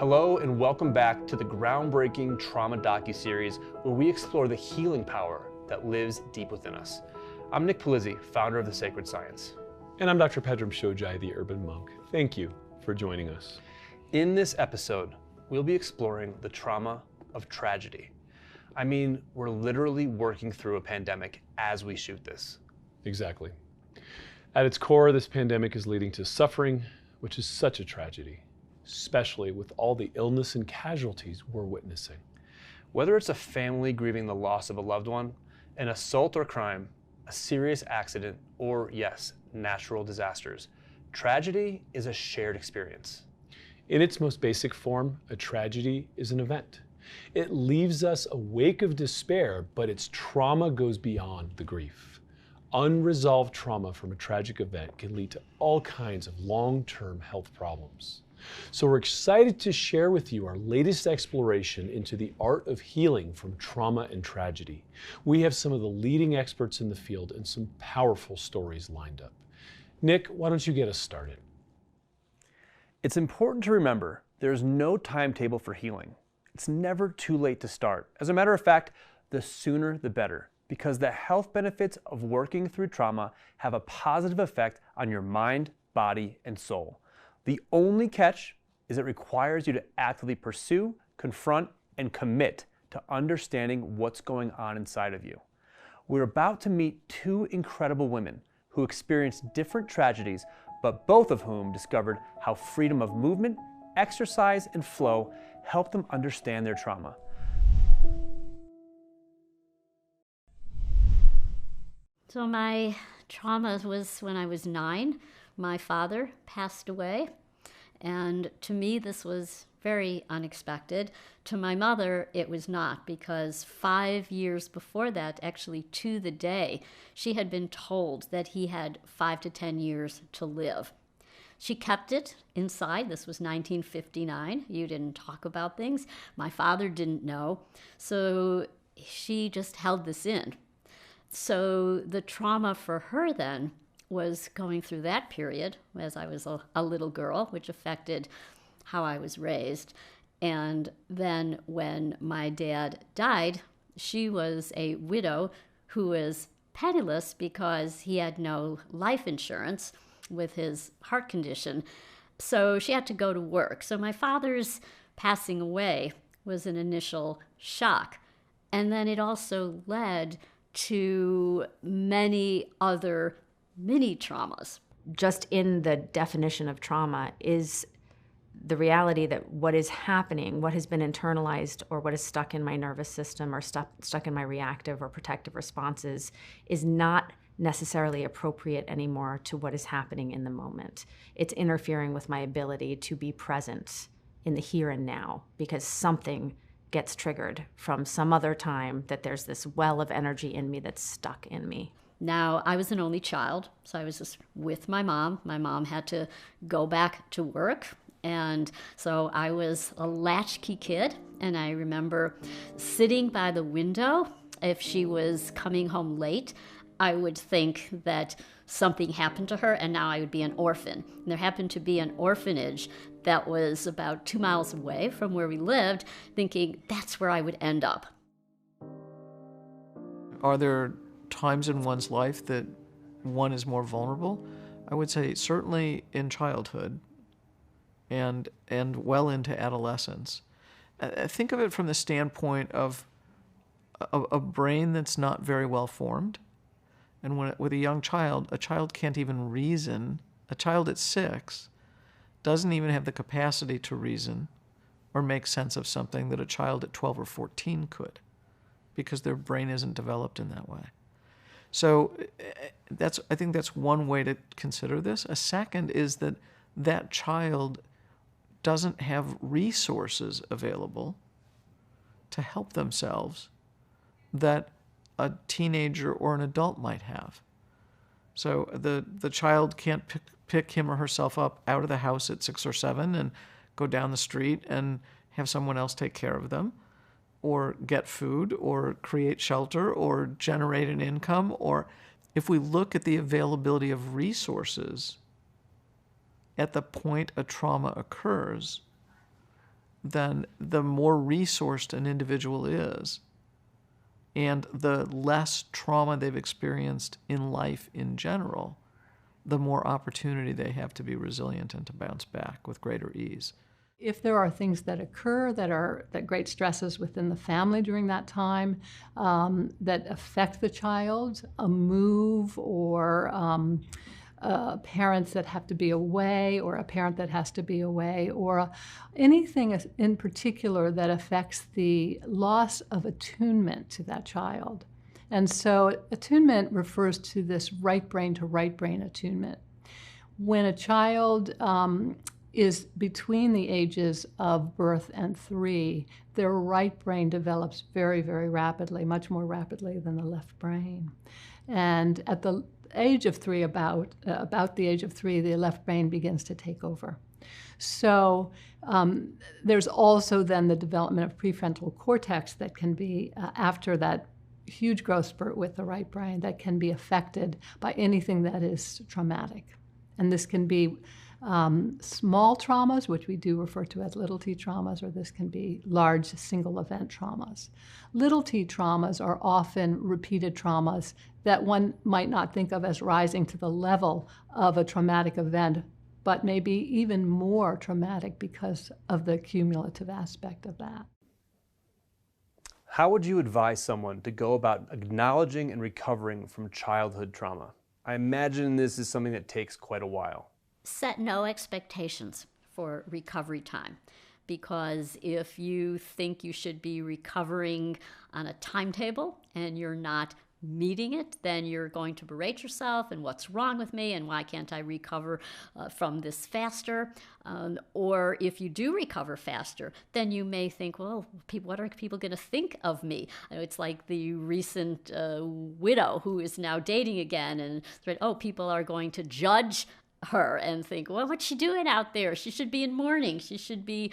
Hello and welcome back to the groundbreaking trauma docuseries where we explore the healing power that lives deep within us. I'm Nick Polizzi, founder of The Sacred Science. And I'm Dr. Pedram Shojai, the Urban Monk. Thank you for joining us. In this episode, we'll be exploring the trauma of tragedy. I mean, we're literally working through a pandemic as we shoot this. Exactly. At its core, this pandemic is leading to suffering, which is such a tragedy, especially with all the illness and casualties we're witnessing. Whether it's a family grieving the loss of a loved one, an assault or crime, a serious accident, or yes, natural disasters, tragedy is a shared experience. In its most basic form, a tragedy is an event. It leaves us a wake of despair, but its trauma goes beyond the grief. Unresolved trauma from a tragic event can lead to all kinds of long-term health problems. So we're excited to share with you our latest exploration into the art of healing from trauma and tragedy. We have some of the leading experts in the field and some powerful stories lined up. Nick, why don't you get us started? It's important to remember there's no timetable for healing. It's never too late to start. As a matter of fact, the sooner the better, because the health benefits of working through trauma have a positive effect on your mind, body, and soul. The only catch is it requires you to actively pursue, confront, and commit to understanding what's going on inside of you. We're about to meet two incredible women who experienced different tragedies, but both of whom discovered how freedom of movement, exercise, and flow helped them understand their trauma. So my trauma was when I was 9. My father passed away, and to me this was very unexpected. To my mother, it was not, because 5 years before that, actually to the day, she had been told that he had 5 to 10 years to live. She kept it inside. This was 1959. You didn't talk about things. My father didn't know, so she just held this in. So the trauma for her then was going through that period as I was a little girl, which affected how I was raised. And then when my dad died, she was a widow who was penniless because he had no life insurance with his heart condition. So she had to go to work. So my father's passing away was an initial shock. And then it also led to many other mini traumas. Just in the definition of trauma is the reality that what is happening, what has been internalized or what is stuck in my nervous system or stuck in my reactive or protective responses is not necessarily appropriate anymore to what is happening in the moment. It's interfering with my ability to be present in the here and now because something gets triggered from some other time, that there's this well of energy in me that's stuck in me. Now, I was an only child, so I was just with my mom. My mom had to go back to work, and so I was a latchkey kid, and I remember sitting by the window. If she was coming home late, I would think that something happened to her, and now I would be an orphan. And there happened to be an orphanage that was about 2 miles away from where we lived, thinking that's where I would end up. Are there times in one's life that one is more vulnerable? I would say certainly in childhood and well into adolescence. Think of it from the standpoint of a brain that's not very well formed. And with a young child, a child can't even reason. A child at 6 doesn't even have the capacity to reason or make sense of something that a child at 12 or 14 could, because their brain isn't developed in that way. So I think that's one way to consider this. A second is that child doesn't have resources available to help themselves that a teenager or an adult might have. So the child can't pick him or herself up out of the house at 6 or 7 and go down the street and have someone else take care of them, or get food, or create shelter, or generate an income. Or if we look at the availability of resources at the point a trauma occurs, then the more resourced an individual is, and the less trauma they've experienced in life in general, the more opportunity they have to be resilient and to bounce back with greater ease. If there are things that occur that great stresses within the family during that time that affect the child, a move or parents that have to be away, or a parent that has to be away, or anything in particular that affects the loss of attunement to that child. And so attunement refers to this right brain to right brain attunement. When a child is between the ages of birth and 3, their right brain develops very, very rapidly, much more rapidly than the left brain. And at the age of 3, about the age of 3, the left brain begins to take over. So there's also then the development of prefrontal cortex that can be, after that huge growth spurt with the right brain, that can be affected by anything that is traumatic. And this can be small traumas, which we do refer to as little t traumas, or this can be large single event traumas. Little t traumas are often repeated traumas that one might not think of as rising to the level of a traumatic event, but maybe even more traumatic because of the cumulative aspect of that. How would you advise someone to go about acknowledging and recovering from childhood trauma? I imagine this is something that takes quite a while. Set no expectations for recovery time, because if you think you should be recovering on a timetable and you're not meeting it, then you're going to berate yourself and what's wrong with me and why can't I recover from this faster? Or if you do recover faster, then you may think, well, what are people going to think of me? It's like the recent widow who is now dating again, and people are going to judge her and think, well, what's she doing out there? She should be in mourning. She shouldn't be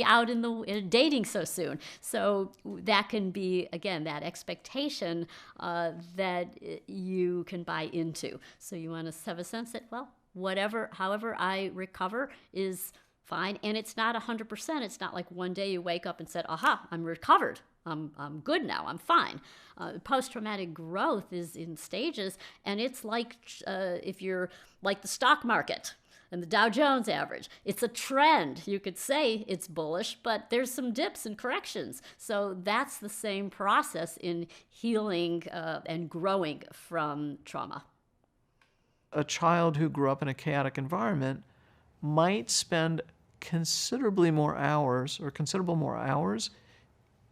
out in dating so soon. So that can be, again, that expectation that you can buy into. So you want to have a sense that, well, however I recover is fine. And it's not 100%. It's not like one day you wake up and said, aha, I'm recovered. I'm good now. I'm fine. Post-traumatic growth is in stages, and it's like if you're like the stock market and the Dow Jones average. It's a trend. You could say it's bullish, but there's some dips and corrections. So that's the same process in healing and growing from trauma. A child who grew up in a chaotic environment might spend considerable more hours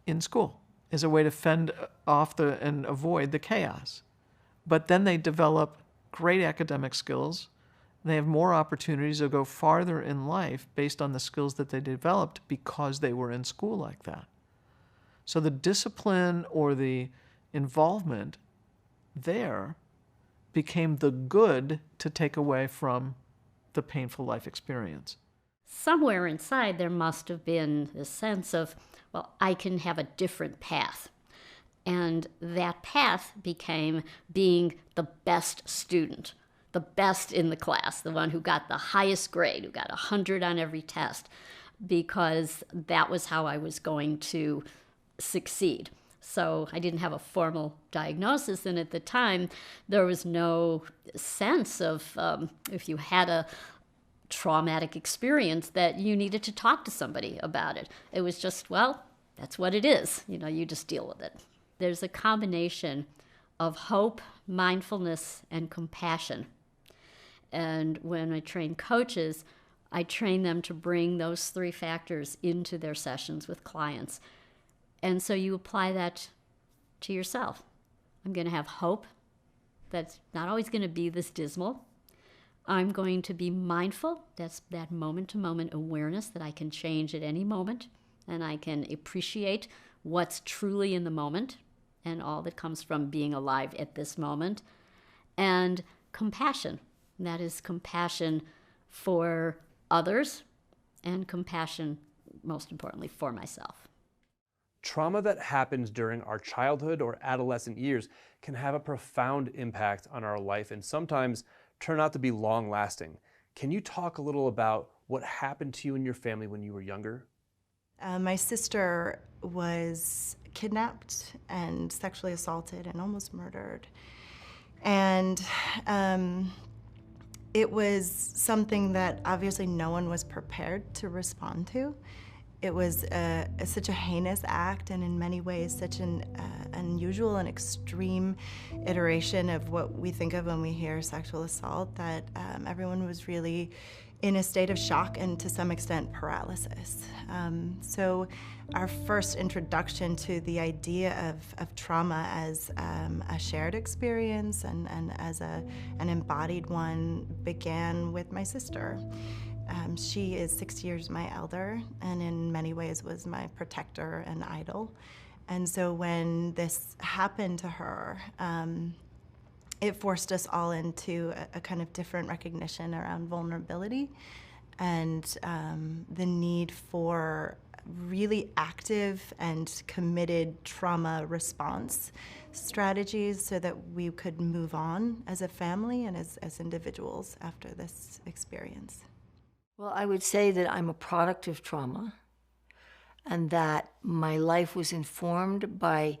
in school as a way to fend off and avoid the chaos. But then they develop great academic skills. They have more opportunities to go farther in life based on the skills that they developed because they were in school like that. So the discipline or the involvement there became the good to take away from the painful life experience. Somewhere inside there must have been a sense of, well, I can have a different path. And that path became being the best student, the best in the class, the one who got the highest grade, who got 100 on every test, because that was how I was going to succeed. So I didn't have a formal diagnosis, and at the time, there was no sense of if you had a traumatic experience that you needed to talk to somebody about it. It was just, well, that's what it is. You just deal with it. There's a combination of hope, mindfulness, and compassion. And when I train coaches, I train them to bring those 3 factors into their sessions with clients. And so you apply that to yourself. I'm going to have hope. That's not always going to be this dismal. I'm going to be mindful. That's that moment-to-moment awareness that I can change at any moment, and I can appreciate what's truly in the moment and all that comes from being alive at this moment. And compassion. That is compassion for others and compassion, most importantly, for myself. Trauma that happens during our childhood or adolescent years can have a profound impact on our life and sometimes turn out to be long-lasting. Can you talk a little about what happened to you and your family when you were younger? My sister was kidnapped and sexually assaulted and almost murdered. And it was something that obviously no one was prepared to respond to. It was such a heinous act, and in many ways such an unusual and extreme iteration of what we think of when we hear sexual assault, that everyone was really in a state of shock and to some extent paralysis. So our first introduction to the idea of trauma as a shared experience and as an embodied one began with my sister. She is 6 years my elder, and in many ways was my protector and idol. And so when this happened to her, it forced us all into a kind of different recognition around vulnerability and the need for really active and committed trauma response strategies so that we could move on as a family and as individuals after this experience. Well, I would say that I'm a product of trauma, and that my life was informed by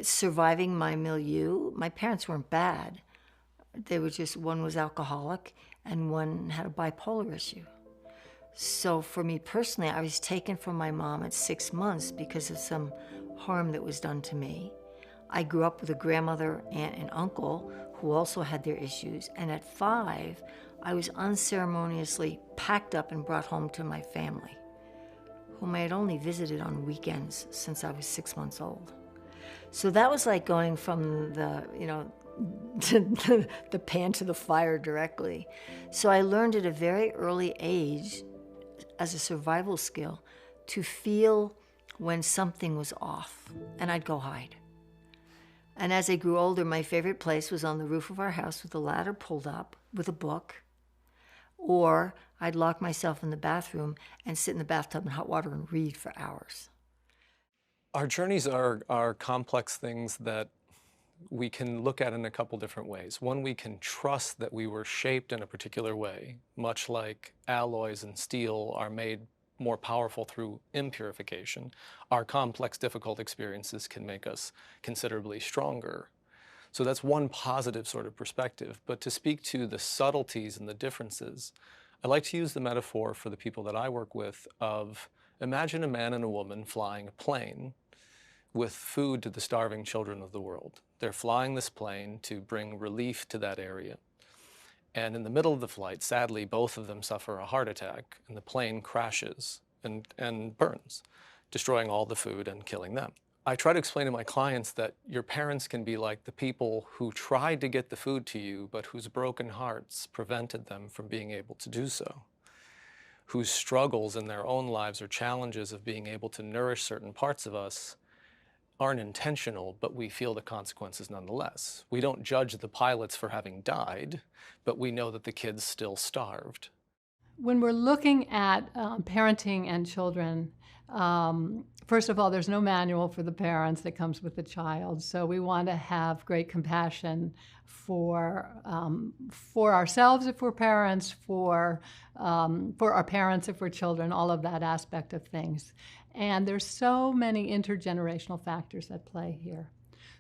surviving my milieu. My parents weren't bad. They were just, one was alcoholic and one had a bipolar issue. So for me personally, I was taken from my mom at 6 months because of some harm that was done to me. I grew up with a grandmother, aunt, and uncle who also had their issues. And at 5, I was unceremoniously packed up and brought home to my family, whom I had only visited on weekends since I was 6 months old. So that was like going from the, the pan to the fire directly. So I learned at a very early age, as a survival skill, to feel when something was off, and I'd go hide. And as I grew older, my favorite place was on the roof of our house with the ladder pulled up with a book, or I'd lock myself in the bathroom and sit in the bathtub in hot water and read for hours. Our journeys are complex things that we can look at in a couple different ways. One, we can trust that we were shaped in a particular way, much like alloys and steel are made more powerful through impurification. Our complex, difficult experiences can make us considerably stronger. So that's one positive sort of perspective. But to speak to the subtleties and the differences, I like to use the metaphor for the people that I work with of, imagine a man and a woman flying a plane with food to the starving children of the world. They're flying this plane to bring relief to that area. And in the middle of the flight, sadly, both of them suffer a heart attack, and the plane crashes and burns, destroying all the food and killing them. I try to explain to my clients that your parents can be like the people who tried to get the food to you, but whose broken hearts prevented them from being able to do so, whose struggles in their own lives or challenges of being able to nourish certain parts of us aren't intentional, but we feel the consequences nonetheless. We don't judge the pilots for having died, but we know that the kids still starved. When we're looking at parenting and children, first of all, there's no manual for the parents that comes with the child. So we want to have great compassion for ourselves if we're parents, for our parents if we're children, all of that aspect of things. And there's so many intergenerational factors at play here.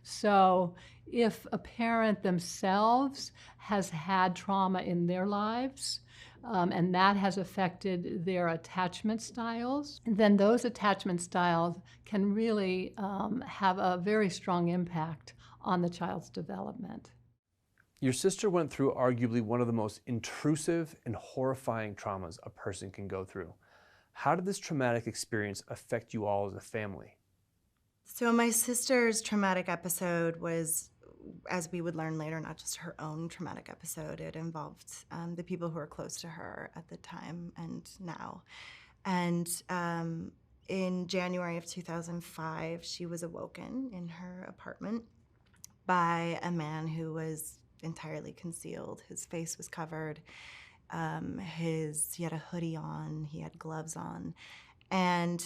So if a parent themselves has had trauma in their lives, and that has affected their attachment styles, then those attachment styles can really have a very strong impact on the child's development. Your sister went through arguably one of the most intrusive and horrifying traumas a person can go through. How did this traumatic experience affect you all as a family? So my sister's traumatic episode was, as we would learn later, not just her own traumatic episode. It involved the people who were close to her at the time and now. And in January of 2005, she was awoken in her apartment by a man who was entirely concealed. His face was covered. He had a hoodie on, he had gloves on. And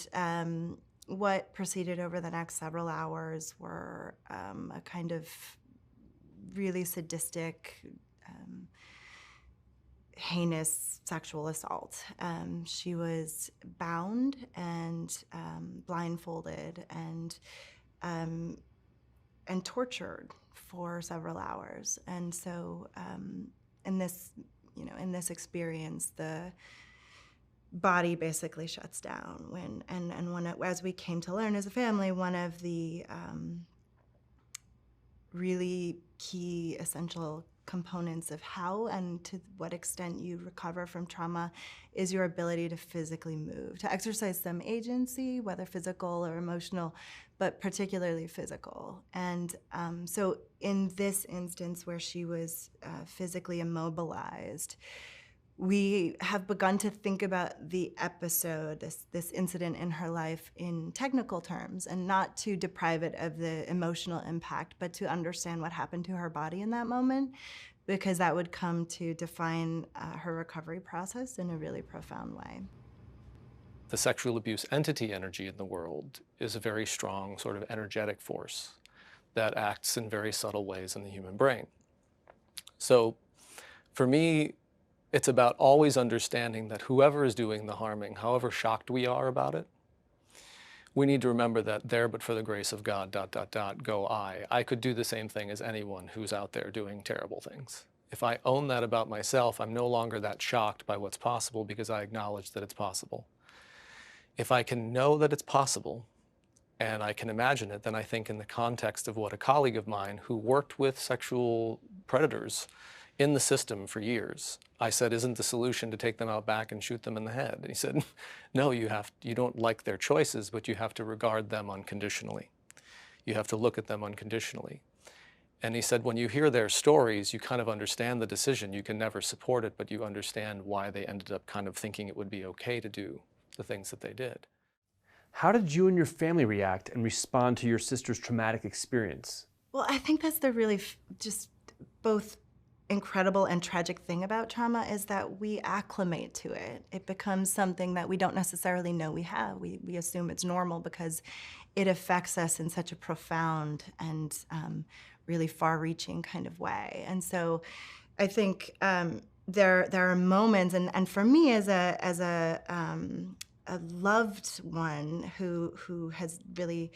what proceeded over the next several hours were a kind of really sadistic heinous sexual assault. She was bound and blindfolded and tortured for several hours. And so in this experience, the body basically shuts down as we came to learn as a family, one of the really key essential components of how and to what extent you recover from trauma is your ability to physically move, to exercise some agency, whether physical or emotional, but particularly physical. And so in this instance where she was physically immobilized, we have begun to think about the episode, this incident in her life, in technical terms, and not to deprive it of the emotional impact, but to understand what happened to her body in that moment, because that would come to define her recovery process in a really profound way. The sexual abuse entity energy in the world is a very strong sort of energetic force that acts in very subtle ways in the human brain. So for me, it's about always understanding that whoever is doing the harming, however shocked we are about it, we need to remember that there but for the grace of God, ... go I. I could do the same thing as anyone who's out there doing terrible things. If I own that about myself, I'm no longer that shocked by what's possible because I acknowledge that it's possible. If I can know that it's possible and I can imagine it, then I think in the context of what a colleague of mine who worked with sexual predators in the system for years, I said, isn't the solution to take them out back and shoot them in the head? And he said, no, you don't like their choices, but you have to regard them unconditionally. You have to look at them unconditionally. And he said, when you hear their stories, you kind of understand the decision. You can never support it, but you understand why they ended up kind of thinking it would be okay to do the things that they did. How did you and your family react and respond to your sister's traumatic experience? Well, I think that's the really just both incredible and tragic thing about trauma is that we acclimate to it. It becomes something that we don't necessarily know we have. We assume it's normal because it affects us in such a profound and really far-reaching kind of way. And so I think there are moments, and for me as a loved one who has really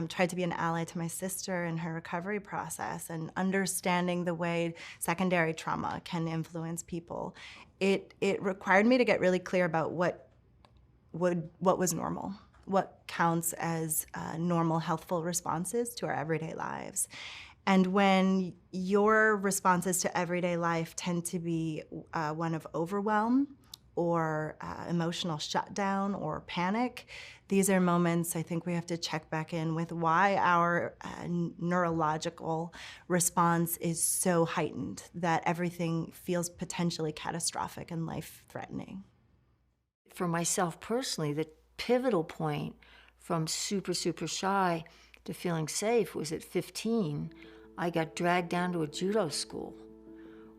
tried to be an ally to my sister in her recovery process and understanding the way secondary trauma can influence people, it required me to get really clear about what was normal, what counts as normal, healthful responses to our everyday lives. And when your responses to everyday life tend to be one of overwhelm or emotional shutdown or panic, these are moments I think we have to check back in with why our neurological response is so heightened that everything feels potentially catastrophic and life-threatening. For myself personally, the pivotal point from super, super shy to feeling safe was at 15. I got dragged down to a judo school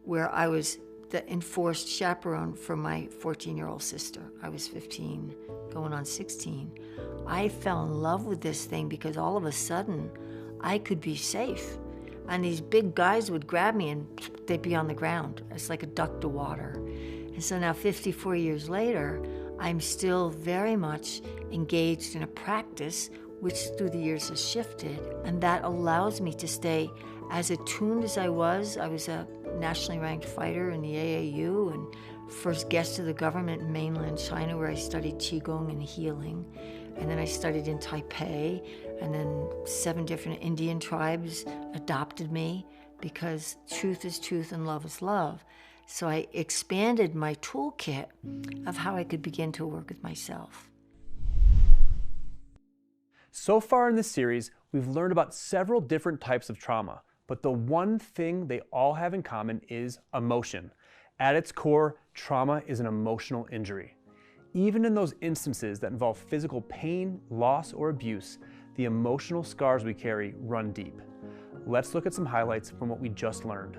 where I was the enforced chaperone for my 14-year-old sister. I was 15, going on 16. I fell in love with this thing because all of a sudden I could be safe. And these big guys would grab me and they'd be on the ground. It's like a duck to water. And so now 54 years later, I'm still very much engaged in a practice which through the years has shifted. And that allows me to stay as attuned as I was. I was a nationally ranked fighter in the AAU and first guest of the government in mainland China where I studied Qigong and healing. And then I studied in Taipei, and then 7 different Indian tribes adopted me because truth is truth and love is love. So I expanded my toolkit of how I could begin to work with myself. So far in this series, we've learned about several different types of trauma, but the one thing they all have in common is emotion. At its core, trauma is an emotional injury. Even in those instances that involve physical pain, loss, or abuse, the emotional scars we carry run deep. Let's look at some highlights from what we just learned.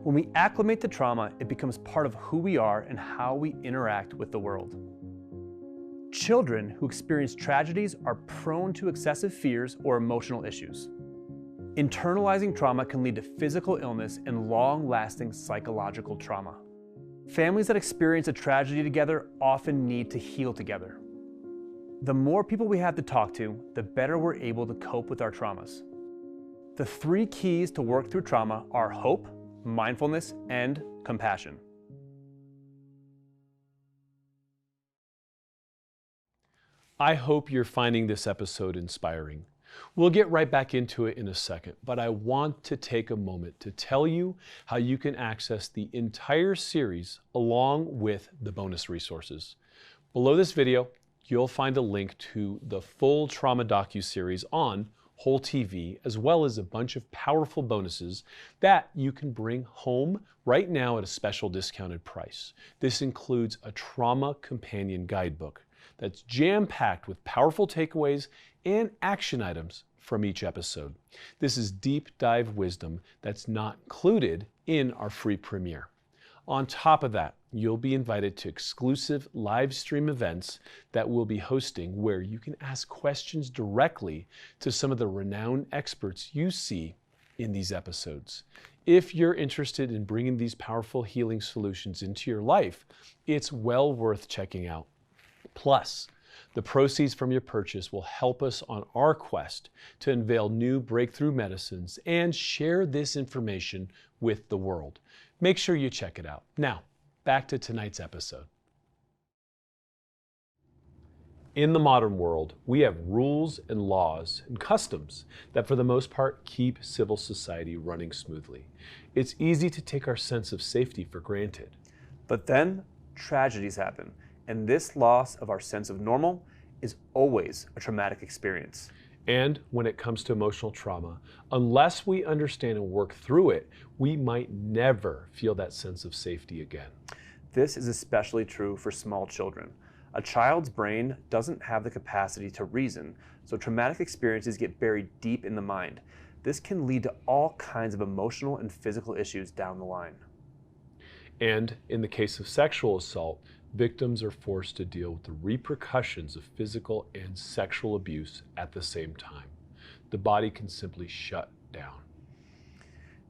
When we acclimate to trauma, it becomes part of who we are and how we interact with the world. Children who experience tragedies are prone to excessive fears or emotional issues. Internalizing trauma can lead to physical illness and long-lasting psychological trauma. Families that experience a tragedy together often need to heal together. The more people we have to talk to, the better we're able to cope with our traumas. The 3 keys to work through trauma are hope, mindfulness, and compassion. I hope you're finding this episode inspiring. We'll get right back into it in a second, but I want to take a moment to tell you how you can access the entire series along with the bonus resources. Below this video, you'll find a link to the full trauma docuseries on Whole TV, as well as a bunch of powerful bonuses that you can bring home right now at a special discounted price. This includes a trauma companion guidebook that's jam-packed with powerful takeaways and action items from each episode. This is deep dive wisdom that's not included in our free premiere. On top of that, you'll be invited to exclusive live stream events that we'll be hosting where you can ask questions directly to some of the renowned experts you see in these episodes. If you're interested in bringing these powerful healing solutions into your life, it's well worth checking out. Plus, the proceeds from your purchase will help us on our quest to unveil new breakthrough medicines and share this information with the world. Make sure you check it out. Now, back to tonight's episode. In the modern world, we have rules and laws and customs that for the most part keep civil society running smoothly. It's easy to take our sense of safety for granted. But then tragedies happen, and this loss of our sense of normal is always a traumatic experience. And when it comes to emotional trauma, unless we understand and work through it, we might never feel that sense of safety again. This is especially true for small children. A child's brain doesn't have the capacity to reason, so traumatic experiences get buried deep in the mind. This can lead to all kinds of emotional and physical issues down the line. And in the case of sexual assault, victims are forced to deal with the repercussions of physical and sexual abuse at the same time. The body can simply shut down.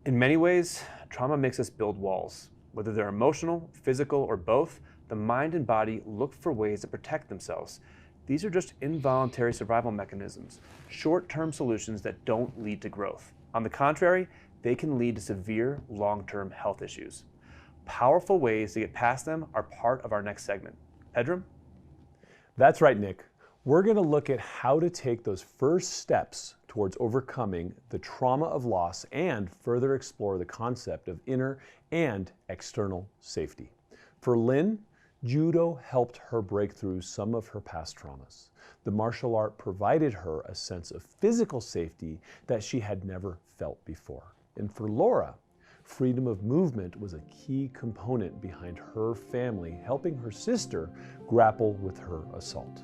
In many ways, trauma makes us build walls. Whether they're emotional, physical, or both, the mind and body look for ways to protect themselves. These are just involuntary survival mechanisms, short-term solutions that don't lead to growth. On the contrary, they can lead to severe long-term health issues. Powerful ways to get past them are part of our next segment. Pedram? That's right, Nick. We're going to look at how to take those first steps towards overcoming the trauma of loss and further explore the concept of inner and external safety. For Lynn, judo helped her break through some of her past traumas. The martial art provided her a sense of physical safety that she had never felt before. And for Laura, freedom of movement was a key component behind her family helping her sister grapple with her assault.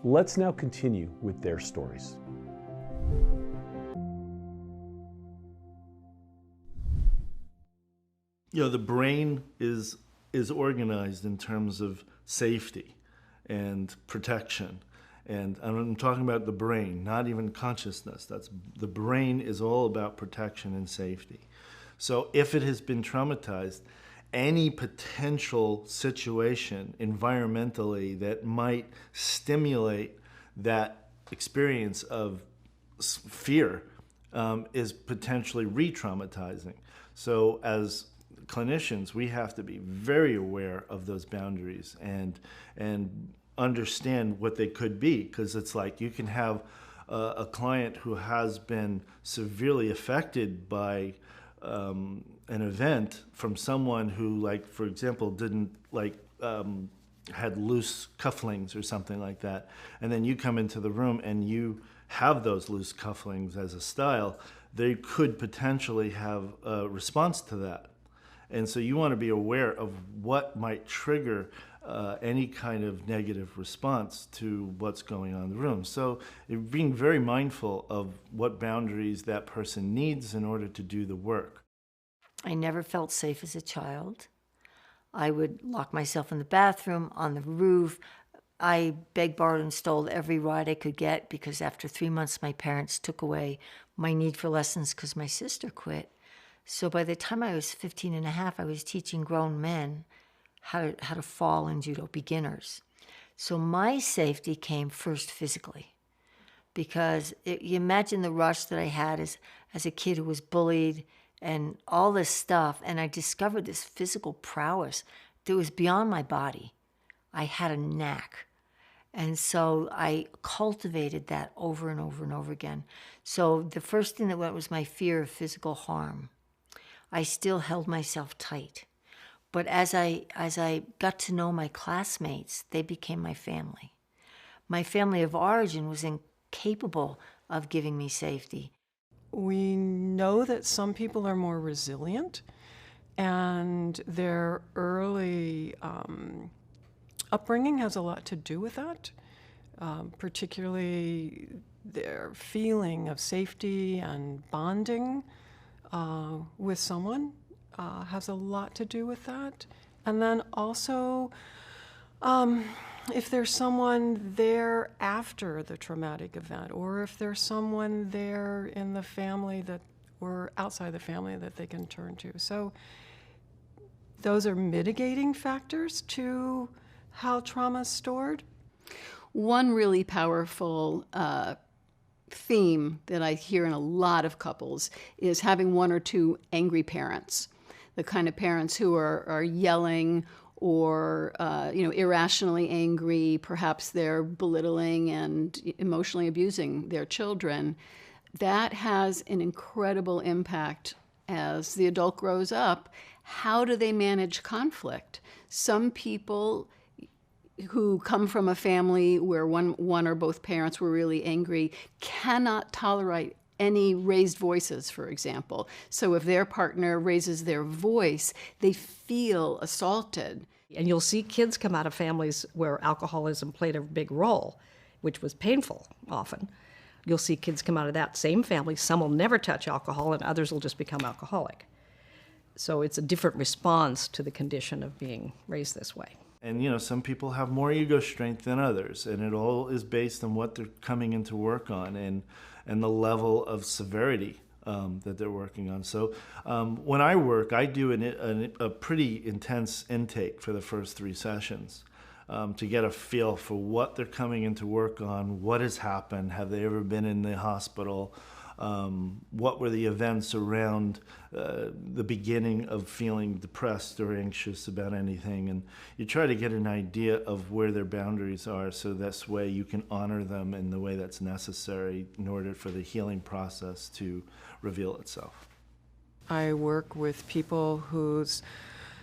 Let's now continue with their stories. You know, the brain is organized in terms of safety and protection. And I'm talking about the brain, not even consciousness. The brain is all about protection and safety. So if it has been traumatized, any potential situation environmentally that might stimulate that experience of fear is potentially re-traumatizing. So as clinicians, we have to be very aware of those boundaries and understand what they could be, because it's like you can have a client who has been severely affected by an event from someone who, like, for example, didn't had loose cufflinks or something like that, and then you come into the room and you have those loose cufflinks as a style, they could potentially have a response to that. And so you want to be aware of what might trigger any kind of negative response to what's going on in the room. So being very mindful of what boundaries that person needs in order to do the work. I never felt safe as a child. I would lock myself in the bathroom, on the roof, I begged, borrowed, and stole every ride I could get because after 3 months, my parents took away my need for lessons because my sister quit. So by the time I was 15 and a half, I was teaching grown men how to fall in judo, beginners. So my safety came first physically, because you imagine the rush that I had as a kid who was bullied and all this stuff, and I discovered this physical prowess that was beyond my body. I had a knack. And so I cultivated that over and over and over again. So the first thing that went was my fear of physical harm. I still held myself tight. But as I got to know my classmates, they became my family. My family of origin was incapable of giving me safety. We know that some people are more resilient, and their early upbringing has a lot to do with that, particularly their feeling of safety and bonding with someone has a lot to do with that. And then also, if there's someone there after the traumatic event, or if there's someone there in the family that, or outside the family that they can turn to. So those are mitigating factors to how trauma is stored. One really powerful theme that I hear in a lot of couples is having one or two angry parents, the kind of parents who are yelling or irrationally angry. Perhaps they're belittling and emotionally abusing their children. That has an incredible impact as the adult grows up. How do they manage conflict? Some people who come from a family where one or both parents were really angry cannot tolerate any raised voices, for example. So if their partner raises their voice, they feel assaulted. And you'll see kids come out of families where alcoholism played a big role, which was painful often. You'll see kids come out of that same family. Some will never touch alcohol, and others will just become alcoholic. So it's a different response to the condition of being raised this way. And, some people have more ego strength than others, and it all is based on what they're coming into work on and the level of severity that they're working on. So when I work, I do a pretty intense intake for the first 3 sessions to get a feel for what they're coming into work on, what has happened, have they ever been in the hospital, what were the events around the beginning of feeling depressed or anxious about anything, and you try to get an idea of where their boundaries are, so this way you can honor them in the way that's necessary in order for the healing process to reveal itself. I work with people who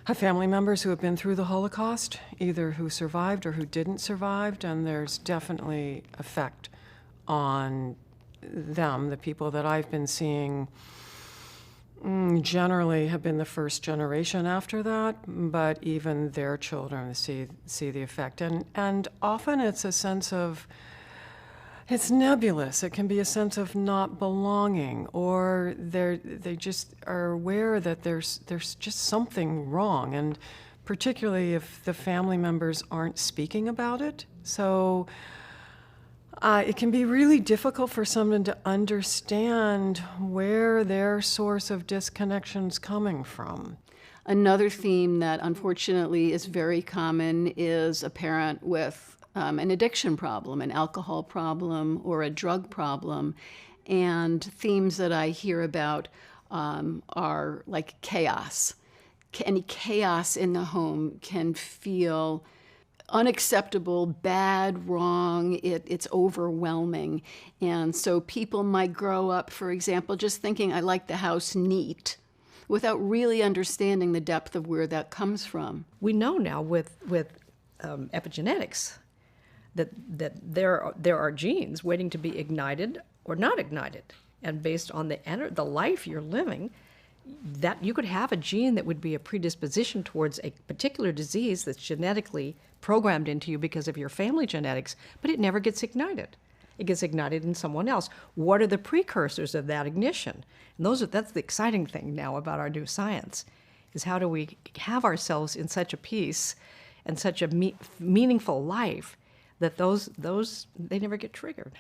have family members who have been through the Holocaust, either who survived or who didn't survive, and there's definitely effect on them. The people that I've been seeing generally have been the first generation after that, but even their children see the effect. And often it's a sense of, it's nebulous. It can be a sense of not belonging, or they just are aware that there's just something wrong, and particularly if the family members aren't speaking about it. So it can be really difficult for someone to understand where their source of disconnection's coming from. Another theme that unfortunately is very common is a parent with an addiction problem, an alcohol problem, or a drug problem. And themes that I hear about are like chaos. Any chaos in the home can feel unacceptable, bad, wrong, it's overwhelming. And so people might grow up, for example, just thinking, I like the house neat, without really understanding the depth of where that comes from. We know now with epigenetics that there are genes waiting to be ignited or not ignited. And based on the life you're living, that you could have a gene that would be a predisposition towards a particular disease that's genetically programmed into you because of your family genetics, but it never gets ignited. It gets ignited in someone else. What are the precursors of that ignition? And that's the exciting thing now about our new science, is how do we have ourselves in such a peace and such a meaningful life that those they never get triggered.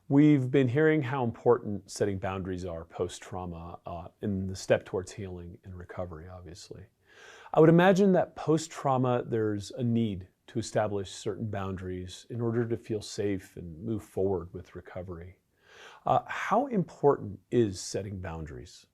We've been hearing how important setting boundaries are post-trauma in the step towards healing and recovery, obviously. I would imagine that post-trauma, there's a need to establish certain boundaries in order to feel safe and move forward with recovery. How important is setting boundaries?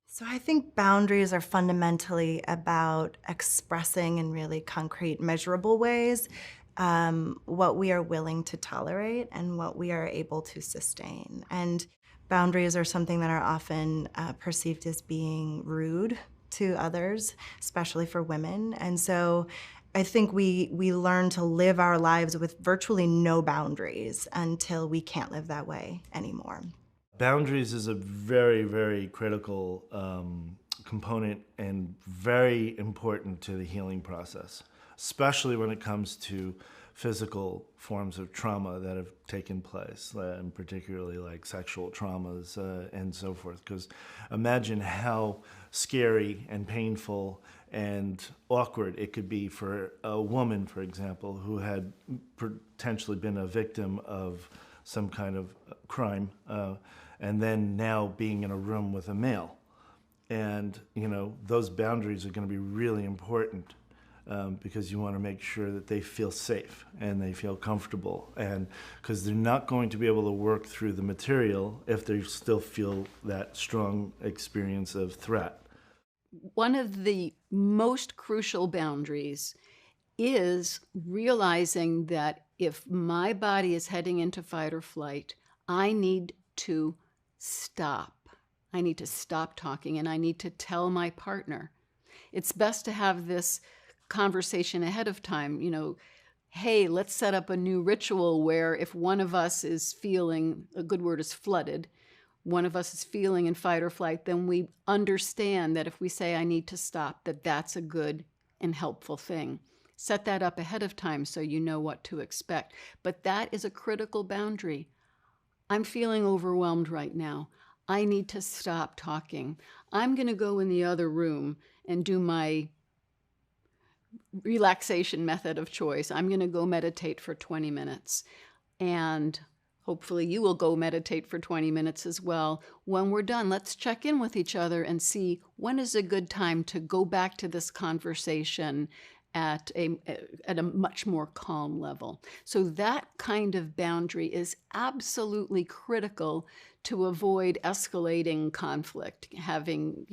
So I think boundaries are fundamentally about expressing in really concrete, measurable ways what we are willing to tolerate and what we are able to sustain. And boundaries are something that are often perceived as being rude to others, especially for women. And so I think we learn to live our lives with virtually no boundaries until we can't live that way anymore. Boundaries is a very, very critical component and very important to the healing process, especially when it comes to physical forms of trauma that have taken place, and particularly like sexual traumas and so forth. Because imagine how scary and painful and awkward it could be for a woman, for example, who had potentially been a victim of some kind of crime, and then now being in a room with a male. And, you know, those boundaries are going to be really important because you want to make sure that they feel safe and they feel comfortable. And because they're not going to be able to work through the material if they still feel that strong experience of threat. One of the most crucial boundaries is realizing that if my body is heading into fight or flight, I need to stop. I need to stop talking, and I need to tell my partner. It's best to have this conversation ahead of time. You know, hey, let's set up a new ritual where if one of us is feeling, a good word is flooded, one of us is feeling in fight or flight, then we understand that if we say, I need to stop, that that's a good and helpful thing. Set that up ahead of time so you know what to expect. But that is a critical boundary. I'm feeling overwhelmed right now. I need to stop talking. I'm going to go in the other room and do my relaxation method of choice. I'm going to go meditate for 20 minutes. And hopefully you will go meditate for 20 minutes as well. When we're done, let's check in with each other and see when is a good time to go back to this conversation at a much more calm level. So that kind of boundary is absolutely critical to avoid escalating conflict, having,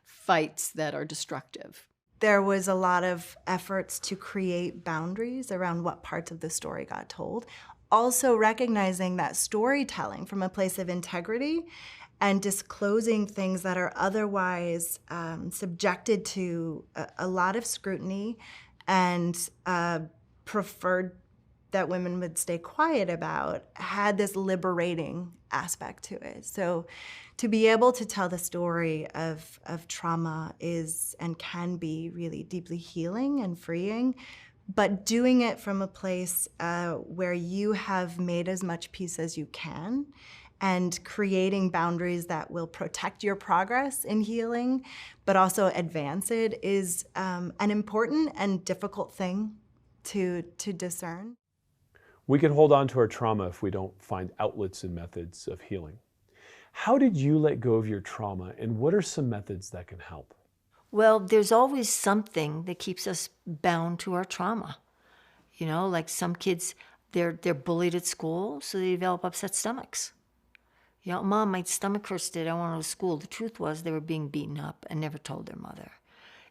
fights that are destructive. There was a lot of efforts to create boundaries around what parts of the story got told. Also recognizing that storytelling from a place of integrity and disclosing things that are otherwise subjected to a lot of scrutiny and preferred that women would stay quiet about had this liberating aspect to it. So to be able to tell the story of trauma is and can be really deeply healing and freeing, but doing it from a place where you have made as much peace as you can and creating boundaries that will protect your progress in healing, but also advance it is an important and difficult thing to discern. We can hold on to our trauma if we don't find outlets and methods of healing. How did you let go of your trauma, and what are some methods that can help? Well, there's always something that keeps us bound to our trauma. Like some kids, they're bullied at school, so they develop upset stomachs. Mom, my stomach hurts today, I want to go to school. The truth was they were being beaten up and never told their mother.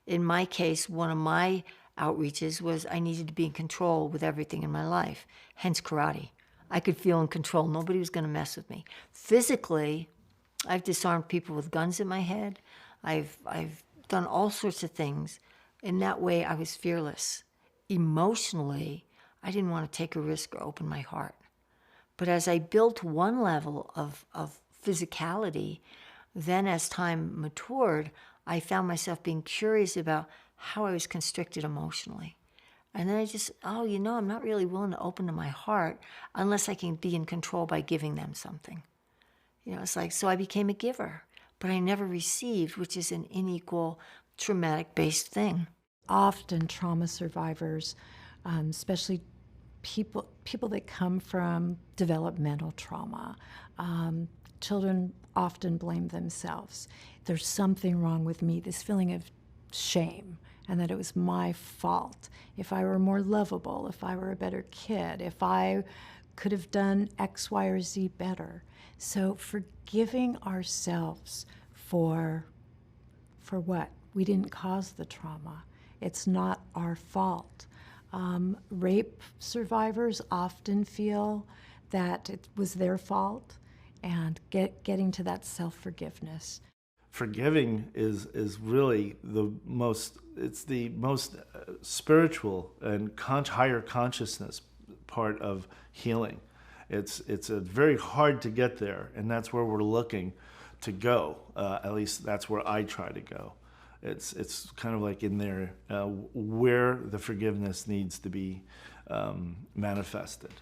In my case, one of my outreaches was I needed to be in control with everything in my life, hence karate. I could feel in control. Nobody was going to mess with me. Physically, I've disarmed people with guns in my head. I've done all sorts of things. In that way, I was fearless. Emotionally, I didn't want to take a risk or open my heart. But as I built one level of physicality, then as time matured, I found myself being curious about how I was constricted emotionally. And then I just, I'm not really willing to open to my heart unless I can be in control by giving them something. It's like, so I became a giver, but I never received, which is an unequal, traumatic-based thing. Often trauma survivors especially people that come from developmental trauma. Children often blame themselves. There's something wrong with me, this feeling of shame, and that it was my fault. If I were more lovable, if I were a better kid, if I could have done X, Y, or Z better. So forgiving ourselves for what? We didn't cause the trauma. It's not our fault. Rape survivors often feel that it was their fault, and getting to that self-forgiveness. Forgiving is really the most spiritual and higher consciousness part of healing. It's very hard to get there, and that's where we're looking to go. At least that's where I try to go. It's kind of like in there where the forgiveness needs to be manifested.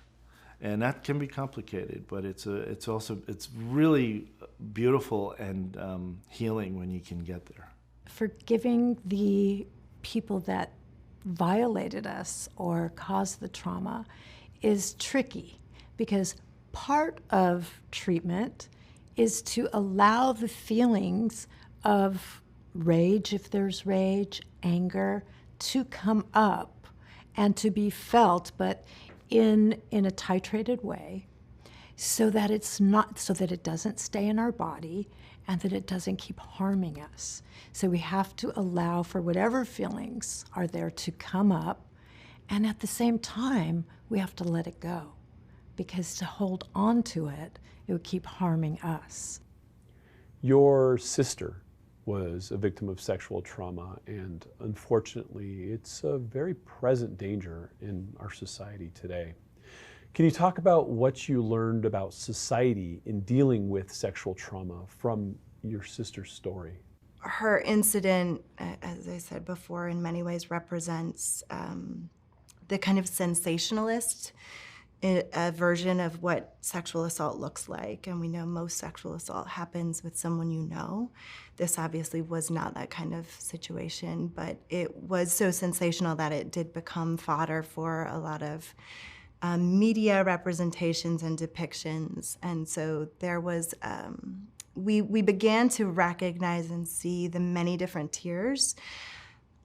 And that can be complicated, but it's really beautiful and healing when you can get there. Forgiving the people that violated us or caused the trauma is tricky, because part of treatment is to allow the feelings of rage, if there's rage, anger, to come up and to be felt, but in a titrated way, so that it doesn't stay in our body and that it doesn't keep harming us. So we have to allow for whatever feelings are there to come up, and at the same time, we have to let it go, because to hold on to it, it would keep harming us. Your sister was a victim of sexual trauma, and unfortunately, it's a very present danger in our society today. Can you talk about what you learned about society in dealing with sexual trauma from your sister's story? Her incident, as I said before, in many ways represents the kind of sensationalist version of what sexual assault looks like. And we know most sexual assault happens with someone you know. This obviously was not that kind of situation, but it was so sensational that it did become fodder for a lot of media representations and depictions. And so there was, we began to recognize and see the many different tiers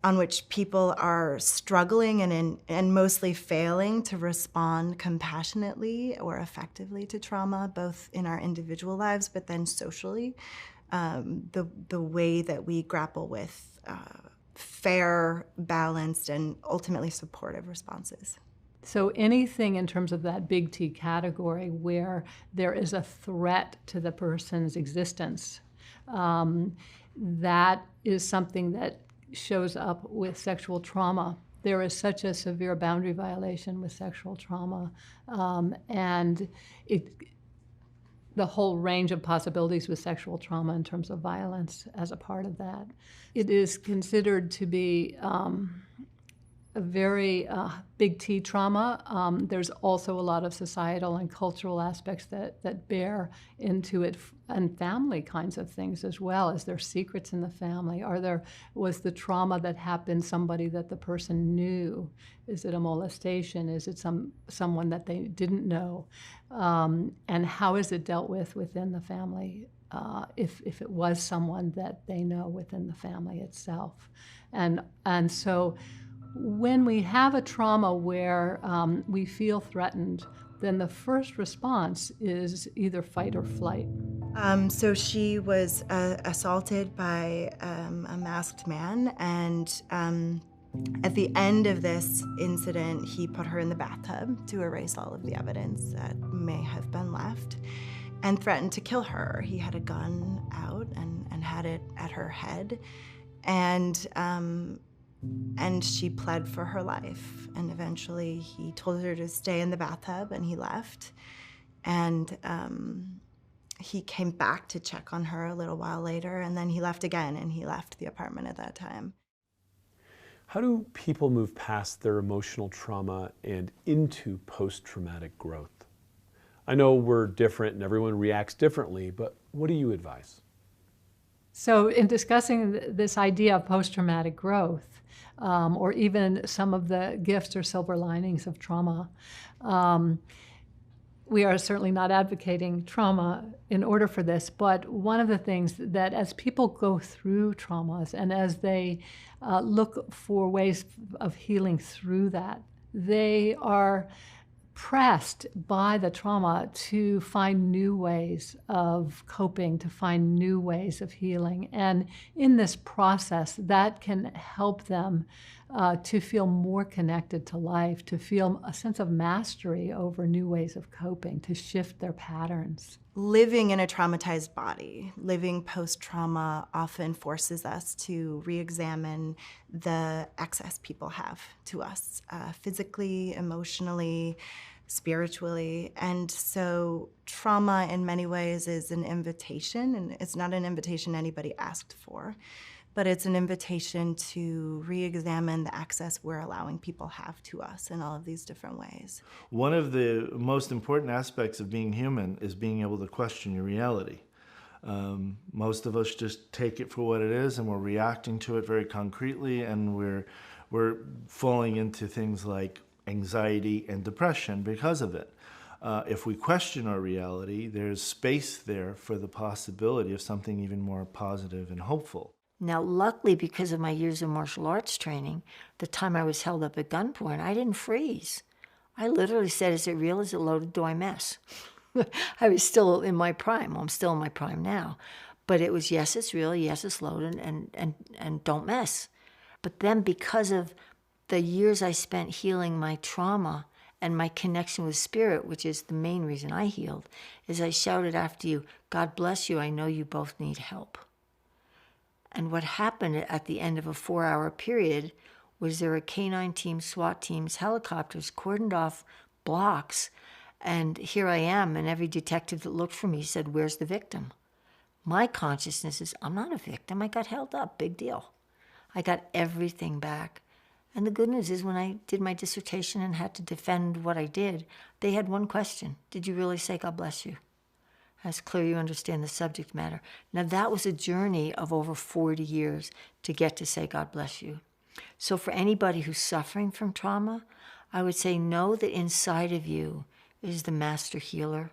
on which people are struggling and mostly failing to respond compassionately or effectively to trauma, both in our individual lives, but then socially. The way that we grapple with fair, balanced, and ultimately supportive responses. So anything in terms of that big T category where there is a threat to the person's existence, that is something that shows up with sexual trauma. There is such a severe boundary violation with sexual trauma, and the whole range of possibilities with sexual trauma in terms of violence as a part of that. It is considered to be a very big T trauma. There's also a lot of societal and cultural aspects that bear into it, and family kinds of things as well. Is there secrets in the family? Was the trauma that happened somebody that the person knew? Is it a molestation? Is it someone that they didn't know? And how is it dealt with within the family if it was someone that they know within the family itself? And so when we have a trauma where we feel threatened, then the first response is either fight or flight. So she was assaulted by a masked man, and at the end of this incident, he put her in the bathtub to erase all of the evidence that may have been left, and threatened to kill her. He had a gun out and had it at her head, and she pled for her life. And eventually he told her to stay in the bathtub, and he left. And he came back to check on her a little while later, and then he left again, and he left the apartment at that time. How do people move past their emotional trauma and into post-traumatic growth? I know we're different and everyone reacts differently, but what do you advise? So in discussing this idea of post-traumatic growth, or even some of the gifts or silver linings of trauma, we are certainly not advocating trauma in order for this, but one of the things that as people go through traumas and as they look for ways of healing through that, they are pressed by the trauma to find new ways of coping, to find new ways of healing. And in this process, that can help them to feel more connected to life, to feel a sense of mastery over new ways of coping, to shift their patterns. Living in a traumatized body, living post-trauma often forces us to re-examine the access people have to us, physically, emotionally, spiritually. And so trauma in many ways is an invitation, and it's not an invitation anybody asked for, but it's an invitation to re-examine the access we're allowing people have to us in all of these different ways. One of the most important aspects of being human is being able to question your reality. Most of us just take it for what it is, and we're reacting to it very concretely, and we're falling into things like anxiety and depression because of it. If we question our reality, there's space there for the possibility of something even more positive and hopeful. Now, luckily, because of my years of martial arts training, the time I was held up at gunpoint, I didn't freeze. I literally said, is it real? Is it loaded? Do I mess? I was still in my prime. Well, I'm still in my prime now. But it was, yes, it's real. Yes, it's loaded. And don't mess. But then because of the years I spent healing my trauma and my connection with spirit, which is the main reason I healed, is I shouted after you, God bless you. I know you both need help. And what happened at the end of a 4-hour period was there were K-9 teams, SWAT teams, helicopters, cordoned off blocks. And here I am, and every detective that looked for me said, where's the victim? My consciousness is, I'm not a victim. I got held up. Big deal. I got everything back. And the good news is when I did my dissertation and had to defend what I did, they had one question. Did you really say God bless you? It's clear you understand the subject matter. Now that was a journey of over 40 years to get to say God bless you. So for anybody who's suffering from trauma, I would say know that inside of you is the master healer.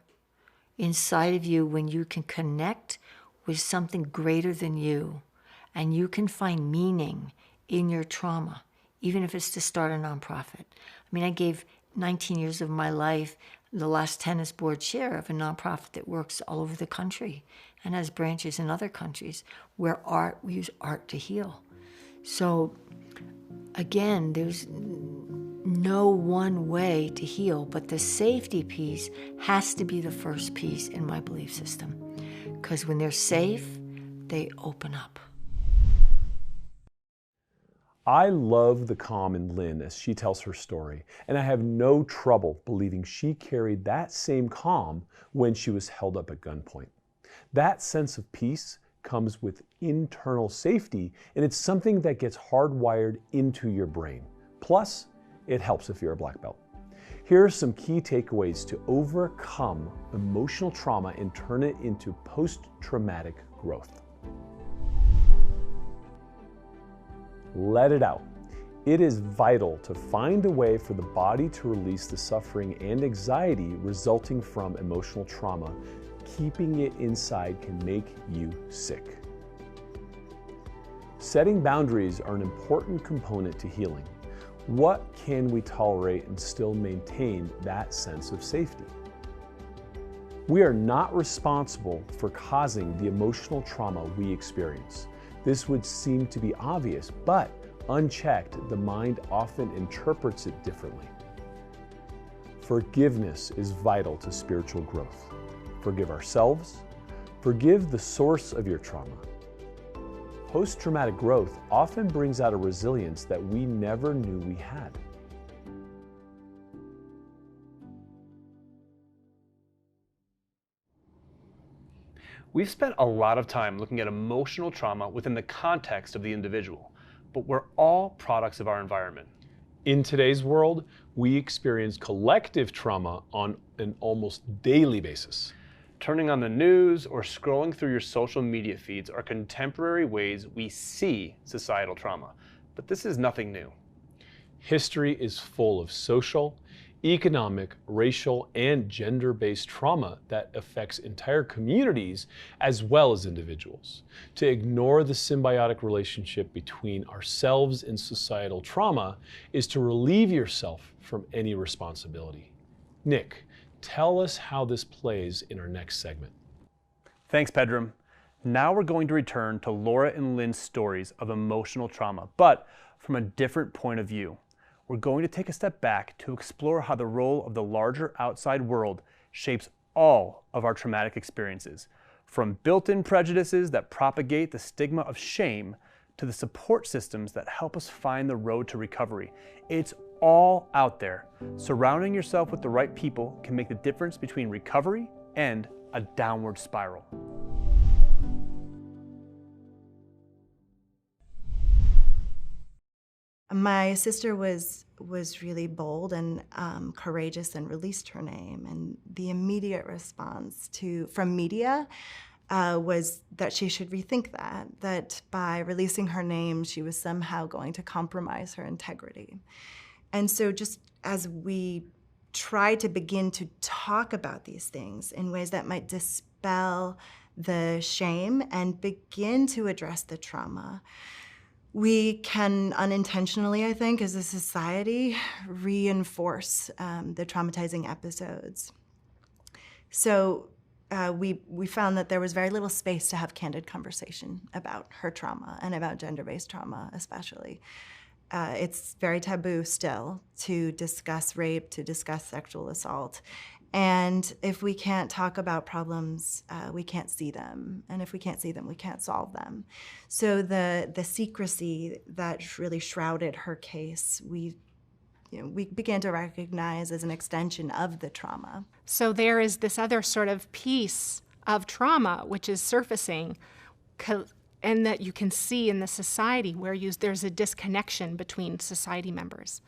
Inside of you, when you can connect with something greater than you, and you can find meaning in your trauma, even if it's to start a nonprofit. I mean, I gave 19 years of my life, the last 10 as board chair of a nonprofit that works all over the country and has branches in other countries where we use art to heal. So again, there's no one way to heal, but the safety piece has to be the first piece in my belief system. Because when they're safe, they open up. I love the calm in Lynn as she tells her story, and I have no trouble believing she carried that same calm when she was held up at gunpoint. That sense of peace comes with internal safety, and it's something that gets hardwired into your brain. Plus, it helps if you're a black belt. Here are some key takeaways to overcome emotional trauma and turn it into post-traumatic growth. Let it out. It is vital to find a way for the body to release the suffering and anxiety resulting from emotional trauma. Keeping it inside can make you sick. Setting boundaries are an important component to healing. What can we tolerate and still maintain that sense of safety? We are not responsible for causing the emotional trauma we experience. This would seem to be obvious, but unchecked, the mind often interprets it differently. Forgiveness is vital to spiritual growth. Forgive ourselves. Forgive the source of your trauma. Post-traumatic growth often brings out a resilience that we never knew we had. We've spent a lot of time looking at emotional trauma within the context of the individual, but we're all products of our environment. In today's world, we experience collective trauma on an almost daily basis. Turning on the news or scrolling through your social media feeds are contemporary ways we see societal trauma, but this is nothing new. History is full of social, economic, racial, and gender-based trauma that affects entire communities as well as individuals. To ignore the symbiotic relationship between ourselves and societal trauma is to relieve yourself from any responsibility. Nick, tell us how this plays in our next segment. Thanks, Pedram. Now we're going to return to Laura and Lynn's stories of emotional trauma, but from a different point of view. We're going to take a step back to explore how the role of the larger outside world shapes all of our traumatic experiences, from built-in prejudices that propagate the stigma of shame to the support systems that help us find the road to recovery. It's all out there. Surrounding yourself with the right people can make the difference between recovery and a downward spiral. My sister was really bold and courageous and released her name. And the immediate response from media was that she should rethink that by releasing her name, she was somehow going to compromise her integrity. And so just as we try to begin to talk about these things in ways that might dispel the shame and begin to address the trauma, we can unintentionally, I think, as a society, reinforce the traumatizing episodes. So we found that there was very little space to have candid conversation about her trauma and about gender-based trauma especially. It's very taboo still to discuss rape, to discuss sexual assault. And if we can't talk about problems, we can't see them. And if we can't see them, we can't solve them. So the secrecy that really shrouded her case, we began to recognize as an extension of the trauma. So there is this other sort of piece of trauma which is surfacing, and that you can see in the society where there's a disconnection between society members.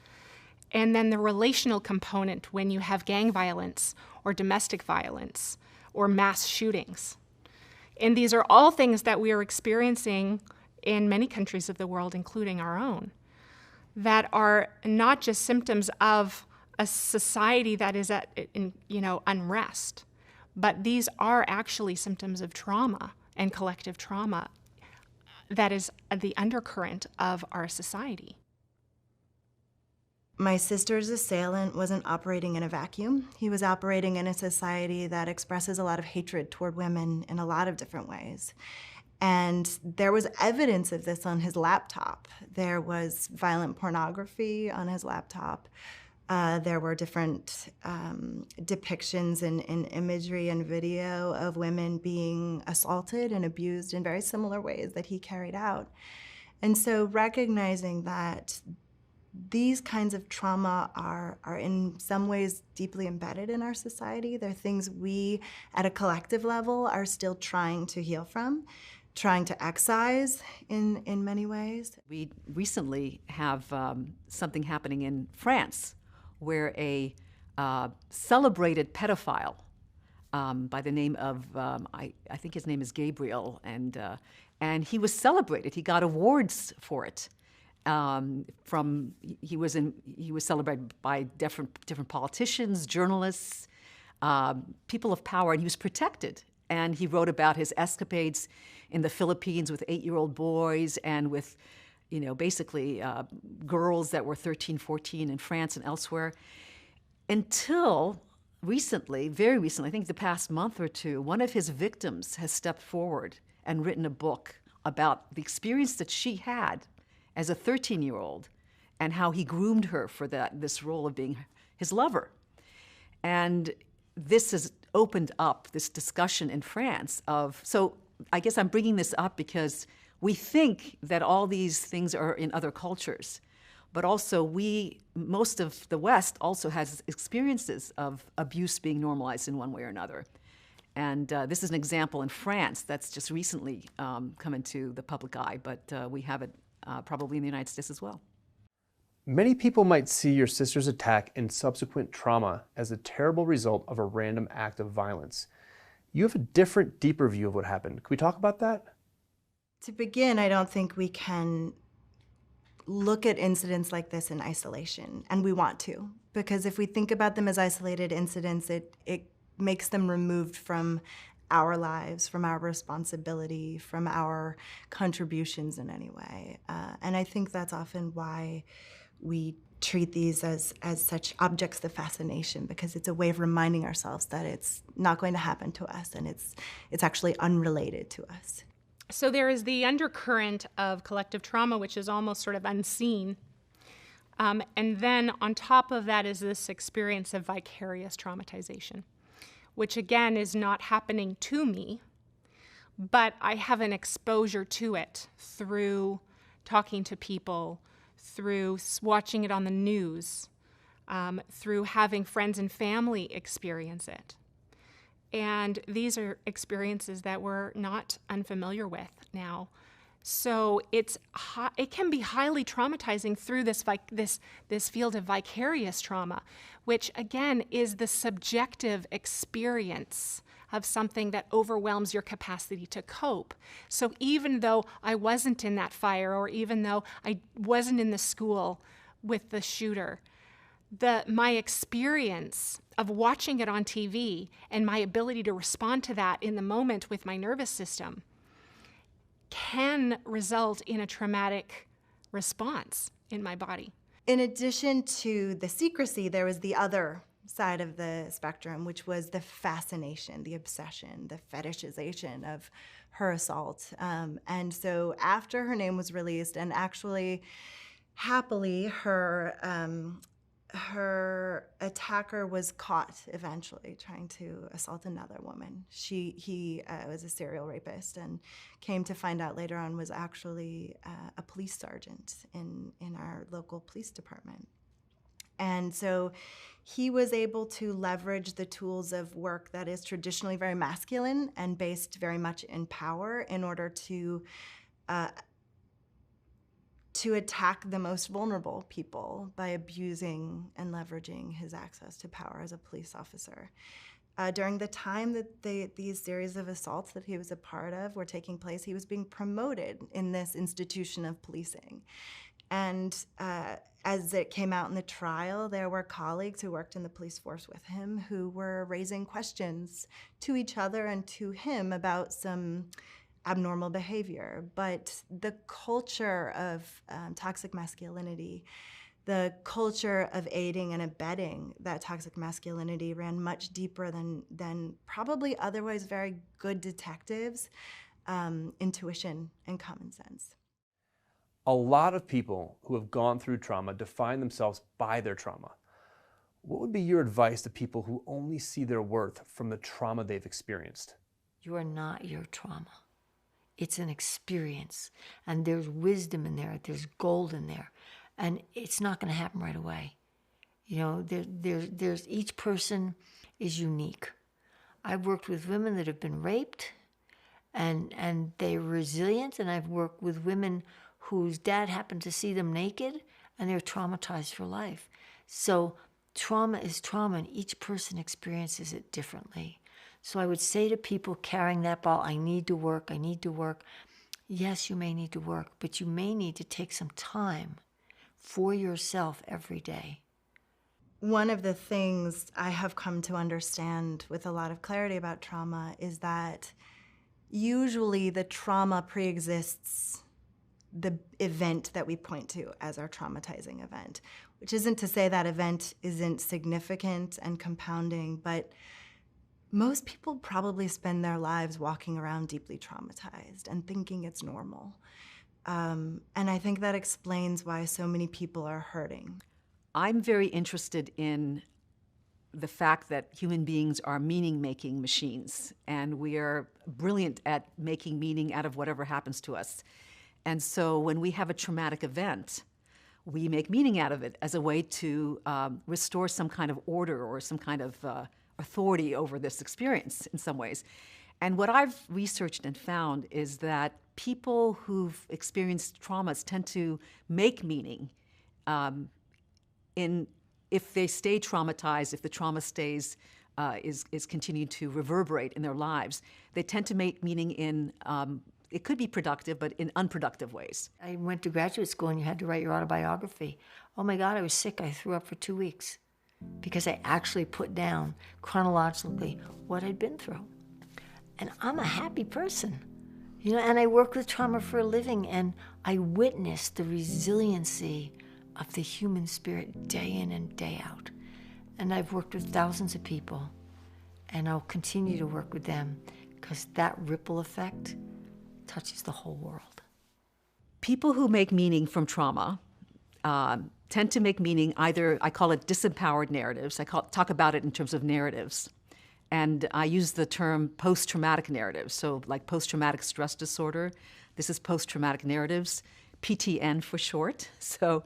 And then the relational component when you have gang violence or domestic violence or mass shootings. And these are all things that we are experiencing in many countries of the world, including our own, that are not just symptoms of a society that is at unrest, but these are actually symptoms of trauma and collective trauma that is the undercurrent of our society. My sister's assailant wasn't operating in a vacuum. He was operating in a society that expresses a lot of hatred toward women in a lot of different ways. And there was evidence of this on his laptop. There was violent pornography on his laptop. There were different depictions in imagery and video of women being assaulted and abused in very similar ways that he carried out. And so recognizing that these kinds of trauma are in some ways deeply embedded in our society. They're things we, at a collective level, are still trying to heal from, trying to excise in many ways. We recently have something happening in France where a celebrated pedophile by the name of, I think his name is Gabriel, and he was celebrated. He got awards for it. He was celebrated by different politicians, journalists, people of power, and he was protected. And he wrote about his escapades in the Philippines with 8-year-old boys and with, basically girls that were 13, 14 in France and elsewhere. Until recently, very recently, I think the past month or two, one of his victims has stepped forward and written a book about the experience that she had as a 13-year-old and how he groomed her for this role of being his lover. And this has opened up this discussion in France so I guess I'm bringing this up because we think that all these things are in other cultures, but also most of the West also has experiences of abuse being normalized in one way or another. And this is an example in France that's just recently come into the public eye, but we have it probably in the United States as well. Many people might see your sister's attack and subsequent trauma as a terrible result of a random act of violence. You have a different, deeper view of what happened. Can we talk about that? To begin, I don't think we can look at incidents like this in isolation, and we want to, because if we think about them as isolated incidents, it makes them removed from our lives, from our responsibility, from our contributions in any way. And I think that's often why we treat these as such objects of fascination, because it's a way of reminding ourselves that it's not going to happen to us, and it's actually unrelated to us. So there is the undercurrent of collective trauma, which is almost sort of unseen. And then on top of that is this experience of vicarious traumatization, which again is not happening to me, but I have an exposure to it through talking to people, through watching it on the news, through having friends and family experience it. And these are experiences that we're not unfamiliar with now. So it can be highly traumatizing through this field of vicarious trauma, which again is the subjective experience of something that overwhelms your capacity to cope. So even though I wasn't in that fire, or even though I wasn't in the school with the shooter, my experience of watching it on TV and my ability to respond to that in the moment with my nervous system can result in a traumatic response in my body. In addition to the secrecy, there was the other side of the spectrum, which was the fascination, the obsession, the fetishization of her assault. And so after her name was released, and actually, happily, her attacker was caught eventually trying to assault another woman. He was a serial rapist, and came to find out later on was actually a police sergeant in our local police department. And so he was able to leverage the tools of work that is traditionally very masculine and based very much in power in order to attack the most vulnerable people by abusing and leveraging his access to power as a police officer. During the time that these series of assaults that he was a part of were taking place, he was being promoted in this institution of policing. And as it came out in the trial, there were colleagues who worked in the police force with him who were raising questions to each other and to him about some abnormal behavior. But the culture of toxic masculinity, the culture of aiding and abetting that toxic masculinity ran much deeper than probably otherwise very good detectives' intuition and common sense. A lot of people who have gone through trauma define themselves by their trauma. What would be your advice to people who only see their worth from the trauma they've experienced? You are not your trauma. It's an experience, and there's wisdom in there, there's gold in there, and it's not going to happen right away. You know, there's each person is unique. I've worked with women that have been raped, and they're resilient, and I've worked with women whose dad happened to see them naked, and they're traumatized for life. So trauma is trauma, and each person experiences it differently. So I would say to people carrying that ball, I need to work. Yes, you may need to work, but you may need to take some time for yourself every day. One of the things I have come to understand with a lot of clarity about trauma is that usually the trauma preexists the event that we point to as our traumatizing event, which isn't to say that event isn't significant and compounding, but most people probably spend their lives walking around deeply traumatized and thinking it's normal. And I think that explains why so many people are hurting. I'm very interested in the fact that human beings are meaning-making machines, and we are brilliant at making meaning out of whatever happens to us. And so when we have a traumatic event, we make meaning out of it as a way to restore some kind of order or some kind of authority over this experience in some ways. And what I've researched and found is that people who've experienced traumas tend to make meaning if they stay traumatized, if the trauma stays is continued to reverberate in their lives. They tend to make meaning in, it could be productive, but in unproductive ways. I went to graduate school and you had to write your autobiography. Oh my God, I was sick. I threw up for 2 weeks because I actually put down chronologically what I'd been through. And I'm a happy person, you know, and I work with trauma for a living, and I witnessed the resiliency of the human spirit day in and day out. And I've worked with thousands of people, and I'll continue to work with them because that ripple effect touches the whole world. People who make meaning from trauma tend to make meaning either, I call it disempowered narratives. Talk about it in terms of narratives. And I use the term post-traumatic narratives. So like post-traumatic stress disorder, this is post-traumatic narratives, PTN for short. So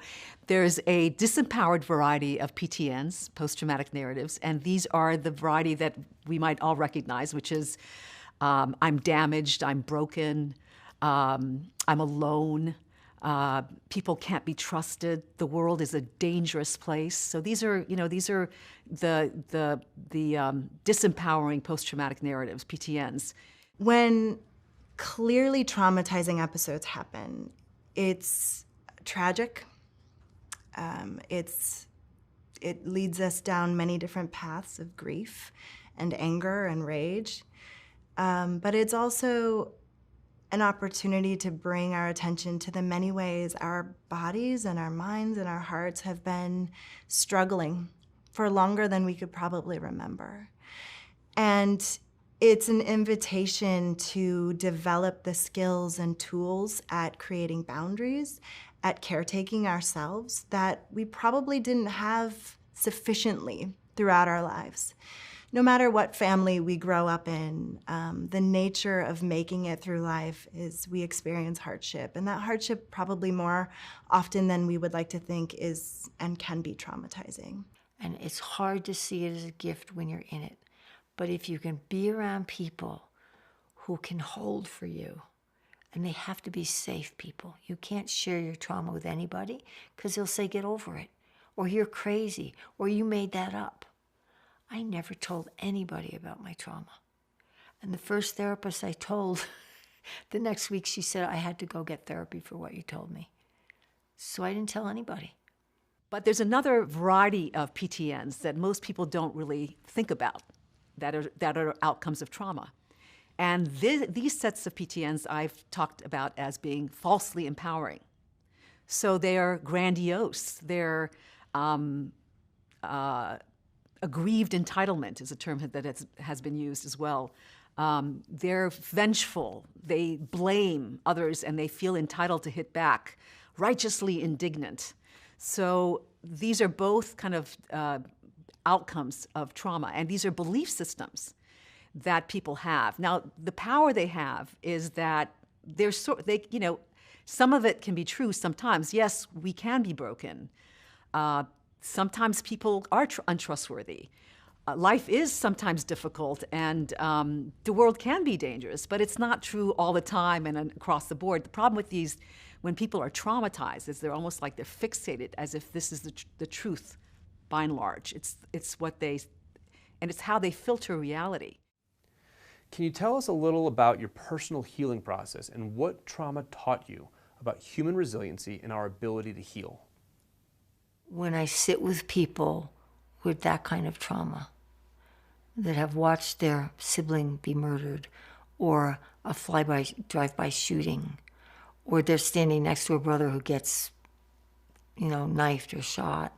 there's a disempowered variety of PTNs, post-traumatic narratives, and these are the variety that we might all recognize, which is I'm damaged, I'm broken, I'm alone, people can't be trusted, the world is a dangerous place. So these are the disempowering post-traumatic narratives, PTNs. When clearly traumatizing episodes happen, it's tragic. It leads us down many different paths of grief and anger and rage. But it's also an opportunity to bring our attention to the many ways our bodies and our minds and our hearts have been struggling for longer than we could probably remember. And it's an invitation to develop the skills and tools at creating boundaries, at caretaking ourselves that we probably didn't have sufficiently throughout our lives. No matter what family we grow up in, the nature of making it through life is we experience hardship. And that hardship probably more often than we would like to think is and can be traumatizing. And it's hard to see it as a gift when you're in it. But if you can be around people who can hold for you, and they have to be safe people. You can't share your trauma with anybody because they'll say, get over it, or you're crazy, or you made that up. I never told anybody about my trauma. And the first therapist I told, the next week she said, I had to go get therapy for what you told me. So I didn't tell anybody. But there's another variety of PTNs that most people don't really think about that are outcomes of trauma. And these sets of PTNs I've talked about as being falsely empowering. So they are grandiose. They're aggrieved entitlement is a term that has been used as well. They're vengeful. They blame others and they feel entitled to hit back, righteously indignant. So these are both kind of outcomes of trauma, and these are belief systems that people have. Now, the power they have is that some of it can be true sometimes. Yes, we can be broken. Sometimes people are untrustworthy. Life is sometimes difficult, and the world can be dangerous, but it's not true all the time and across the board. The problem with these, when people are traumatized, is they're almost like they're fixated as if this is the truth, by and large. It's what and it's how they filter reality. Can you tell us a little about your personal healing process and what trauma taught you about human resiliency and our ability to heal? When I sit with people with that kind of trauma, that have watched their sibling be murdered, or a drive-by shooting, or they're standing next to a brother who gets, knifed or shot,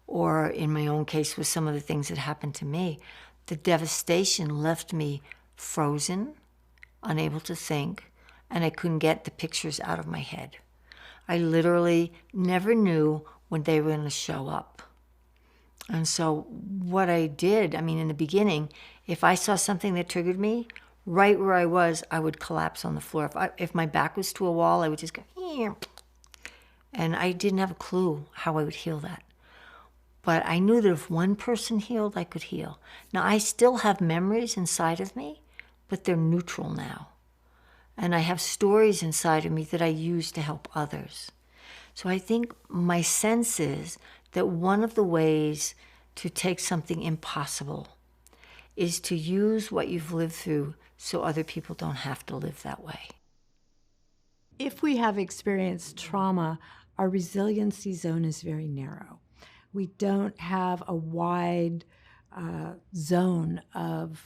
or in my own case with some of the things that happened to me, the devastation left me frozen, unable to think, and I couldn't get the pictures out of my head. I literally never knew when they were going to show up. And so what I did, in the beginning, if I saw something that triggered me, right where I was, I would collapse on the floor. If my back was to a wall, I would just go, here. And I didn't have a clue how I would heal that. But I knew that if one person healed, I could heal. Now, I still have memories inside of me, but they're neutral now. And I have stories inside of me that I use to help others. So I think my sense is that one of the ways to take something impossible is to use what you've lived through so other people don't have to live that way. If we have experienced trauma, our resiliency zone is very narrow. We don't have a wide zone of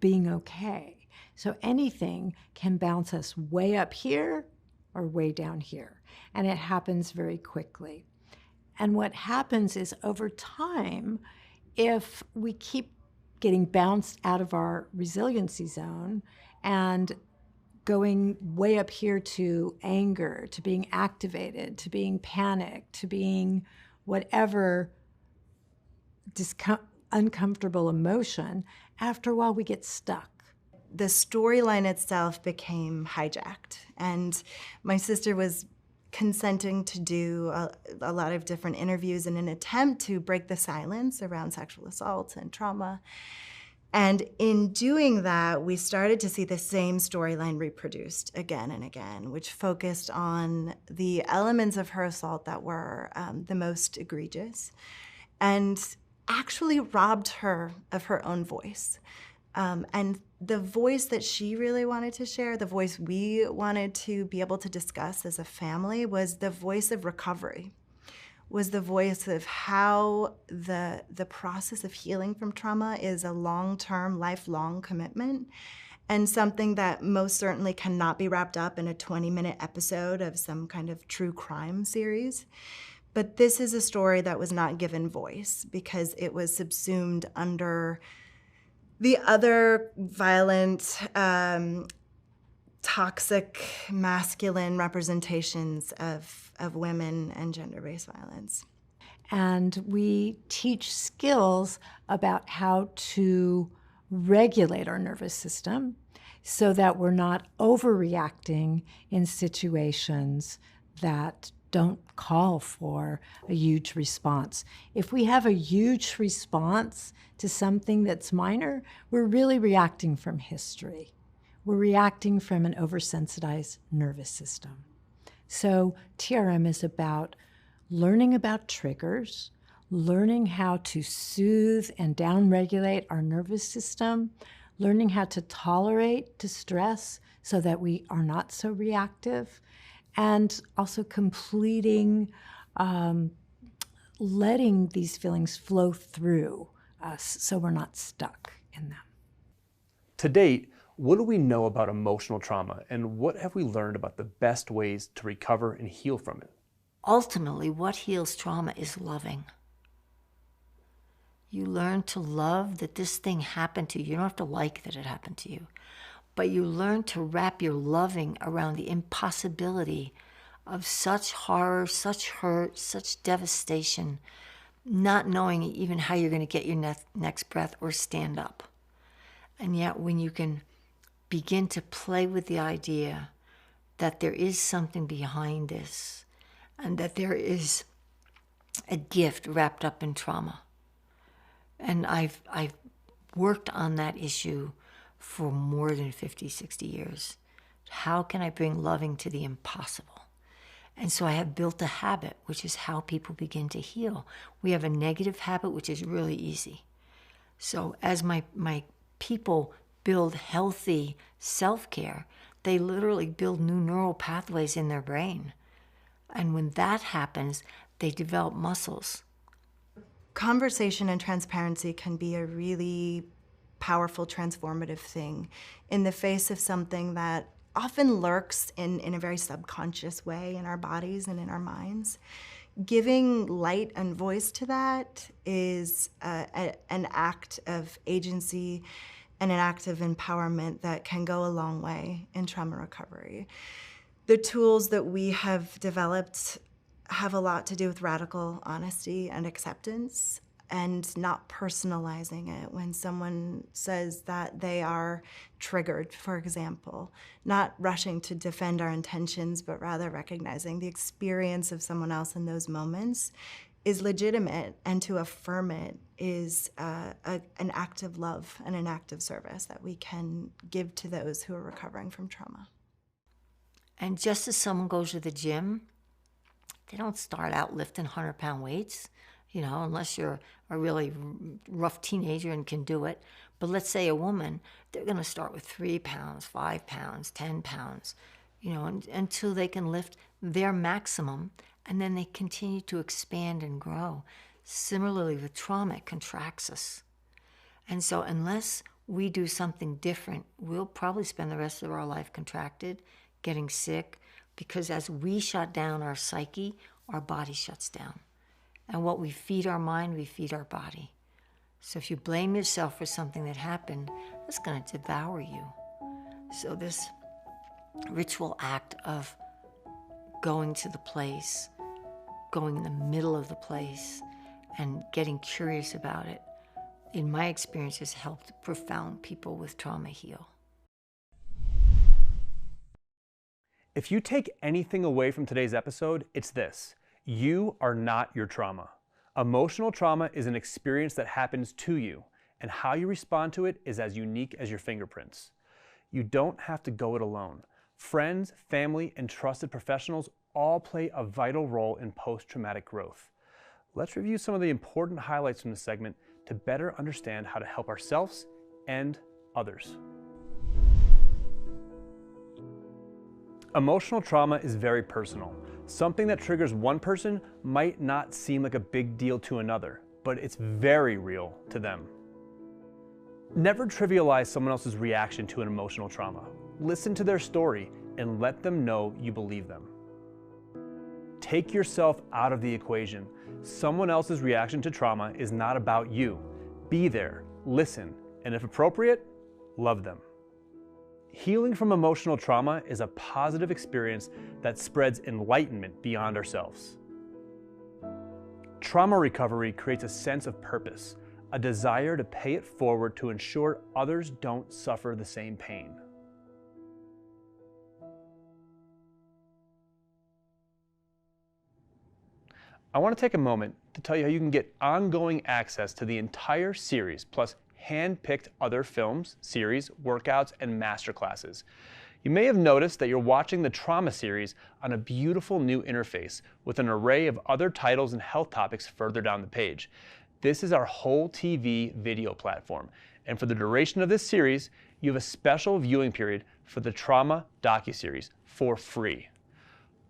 being okay. So anything can bounce us way up here or way down here, and it happens very quickly. And what happens is over time, if we keep getting bounced out of our resiliency zone and going way up here to anger, to being activated, to being panicked, to being whatever uncomfortable emotion, after a while we get stuck. The storyline itself became hijacked, and my sister was consenting to do a lot of different interviews in an attempt to break the silence around sexual assault and trauma. And in doing that, we started to see the same storyline reproduced again and again, which focused on the elements of her assault that were the most egregious and actually robbed her of her own voice. And the voice that she really wanted to share, the voice we wanted to be able to discuss as a family, was the voice of recovery, was the voice of how the process of healing from trauma is a long-term, lifelong commitment, and something that most certainly cannot be wrapped up in a 20-minute episode of some kind of true crime series. But this is a story that was not given voice because it was subsumed under the other violent, toxic, masculine representations of women and gender-based violence. And we teach skills about how to regulate our nervous system so that we're not overreacting in situations that don't call for a huge response. If we have a huge response to something that's minor, we're really reacting from history. We're reacting from an oversensitized nervous system. So TRM is about learning about triggers, learning how to soothe and downregulate our nervous system, learning how to tolerate distress so that we are not so reactive, and also completing, letting these feelings flow through us so we're not stuck in them. To date, what do we know about emotional trauma, and what have we learned about the best ways to recover and heal from it? Ultimately, what heals trauma is loving. You learn to love that this thing happened to you. You don't have to like that it happened to you. But you learn to wrap your loving around the impossibility of such horror, such hurt, such devastation, not knowing even how you're going to get your next breath or stand up. And yet when you can begin to play with the idea that there is something behind this and that there is a gift wrapped up in trauma. And I've worked on that issue for more than 50, 60 years. How can I bring loving to the impossible? And so I have built a habit, which is how people begin to heal. We have a negative habit, which is really easy. So as my people build healthy self-care, they literally build new neural pathways in their brain. And when that happens, they develop muscles. Conversation and transparency can be a really powerful, transformative thing in the face of something that often lurks in a very subconscious way in our bodies and in our minds. Giving light and voice to that is an act of agency and an act of empowerment that can go a long way in trauma recovery. The tools that we have developed have a lot to do with radical honesty and acceptance, and not personalizing it when someone says that they are triggered, for example. Not rushing to defend our intentions, but rather recognizing the experience of someone else in those moments is legitimate, and to affirm it is an act of love and an act of service that we can give to those who are recovering from trauma. And just as someone goes to the gym, they don't start out lifting 100-pound weights. you know, unless you're a really rough teenager and can do it. But let's say a woman, they're going to start with 3 pounds, 5 pounds, 10 pounds, you know, until they can lift their maximum, and then they continue to expand and grow. Similarly with trauma, it contracts us. And so unless we do something different, we'll probably spend the rest of our life contracted, getting sick, because as we shut down our psyche, our body shuts down. And what we feed our mind, we feed our body. So if you blame yourself for something that happened, that's going to devour you. So this ritual act of going to the place, going in the middle of the place, and getting curious about it, in my experience, has helped profound people with trauma heal. If you take anything away from today's episode, it's this: you are not your trauma. Emotional trauma is an experience that happens to you, and how you respond to it is as unique as your fingerprints. You don't have to go it alone. Friends, family, and trusted professionals all play a vital role in post-traumatic growth. Let's review some of the important highlights from this segment to better understand how to help ourselves and others. Emotional trauma is very personal. Something that triggers one person might not seem like a big deal to another, but it's very real to them. Never trivialize someone else's reaction to an emotional trauma. Listen to their story and let them know you believe them. Take yourself out of the equation. Someone else's reaction to trauma is not about you. Be there, listen, and if appropriate, love them. Healing from emotional trauma is a positive experience that spreads enlightenment beyond ourselves. Trauma recovery creates a sense of purpose, a desire to pay it forward to ensure others don't suffer the same pain. I want to take a moment to tell you how you can get ongoing access to the entire series, plus hand-picked other films, series, workouts, and masterclasses. You may have noticed that you're watching the trauma series on a beautiful new interface with an array of other titles and health topics further down the page. This is our Whole TV video platform, and for the duration of this series, you have a special viewing period for the Trauma docuseries for free.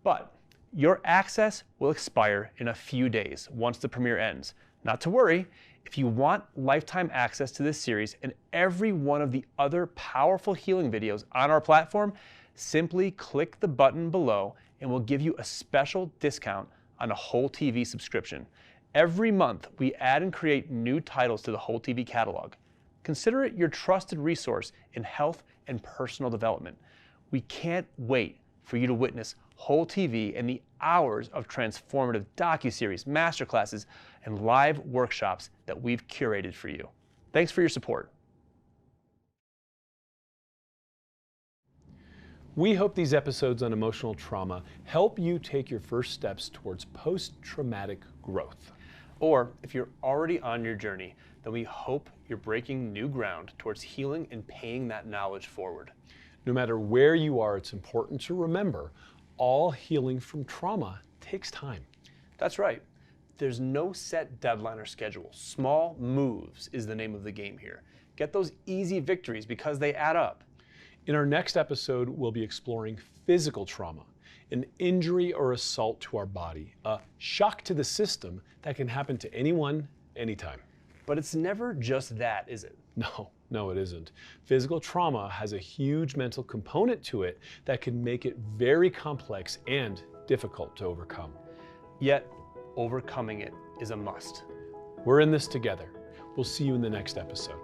But your access will expire in a few days once the premiere ends. Not to worry, if you want lifetime access to this series and every one of the other powerful healing videos on our platform, simply click the button below and we'll give you a special discount on a Whole TV subscription. Every month, we add and create new titles to the Whole TV catalog. Consider it your trusted resource in health and personal development. We can't wait for you to witness Whole TV and the hours of transformative docuseries, masterclasses, and live workshops that we've curated for you. Thanks for your support. We hope these episodes on emotional trauma help you take your first steps towards post-traumatic growth. Or if you're already on your journey, then we hope you're breaking new ground towards healing and paying that knowledge forward. No matter where you are, it's important to remember all healing from trauma takes time. That's right. There's no set deadline or schedule. Small moves is the name of the game here. Get those easy victories because they add up. In our next episode, we'll be exploring physical trauma, an injury or assault to our body, a shock to the system that can happen to anyone, anytime. But it's never just that, is it? No, it isn't. Physical trauma has a huge mental component to it that can make it very complex and difficult to overcome. Yet, overcoming it is a must. We're in this together. We'll see you in the next episode.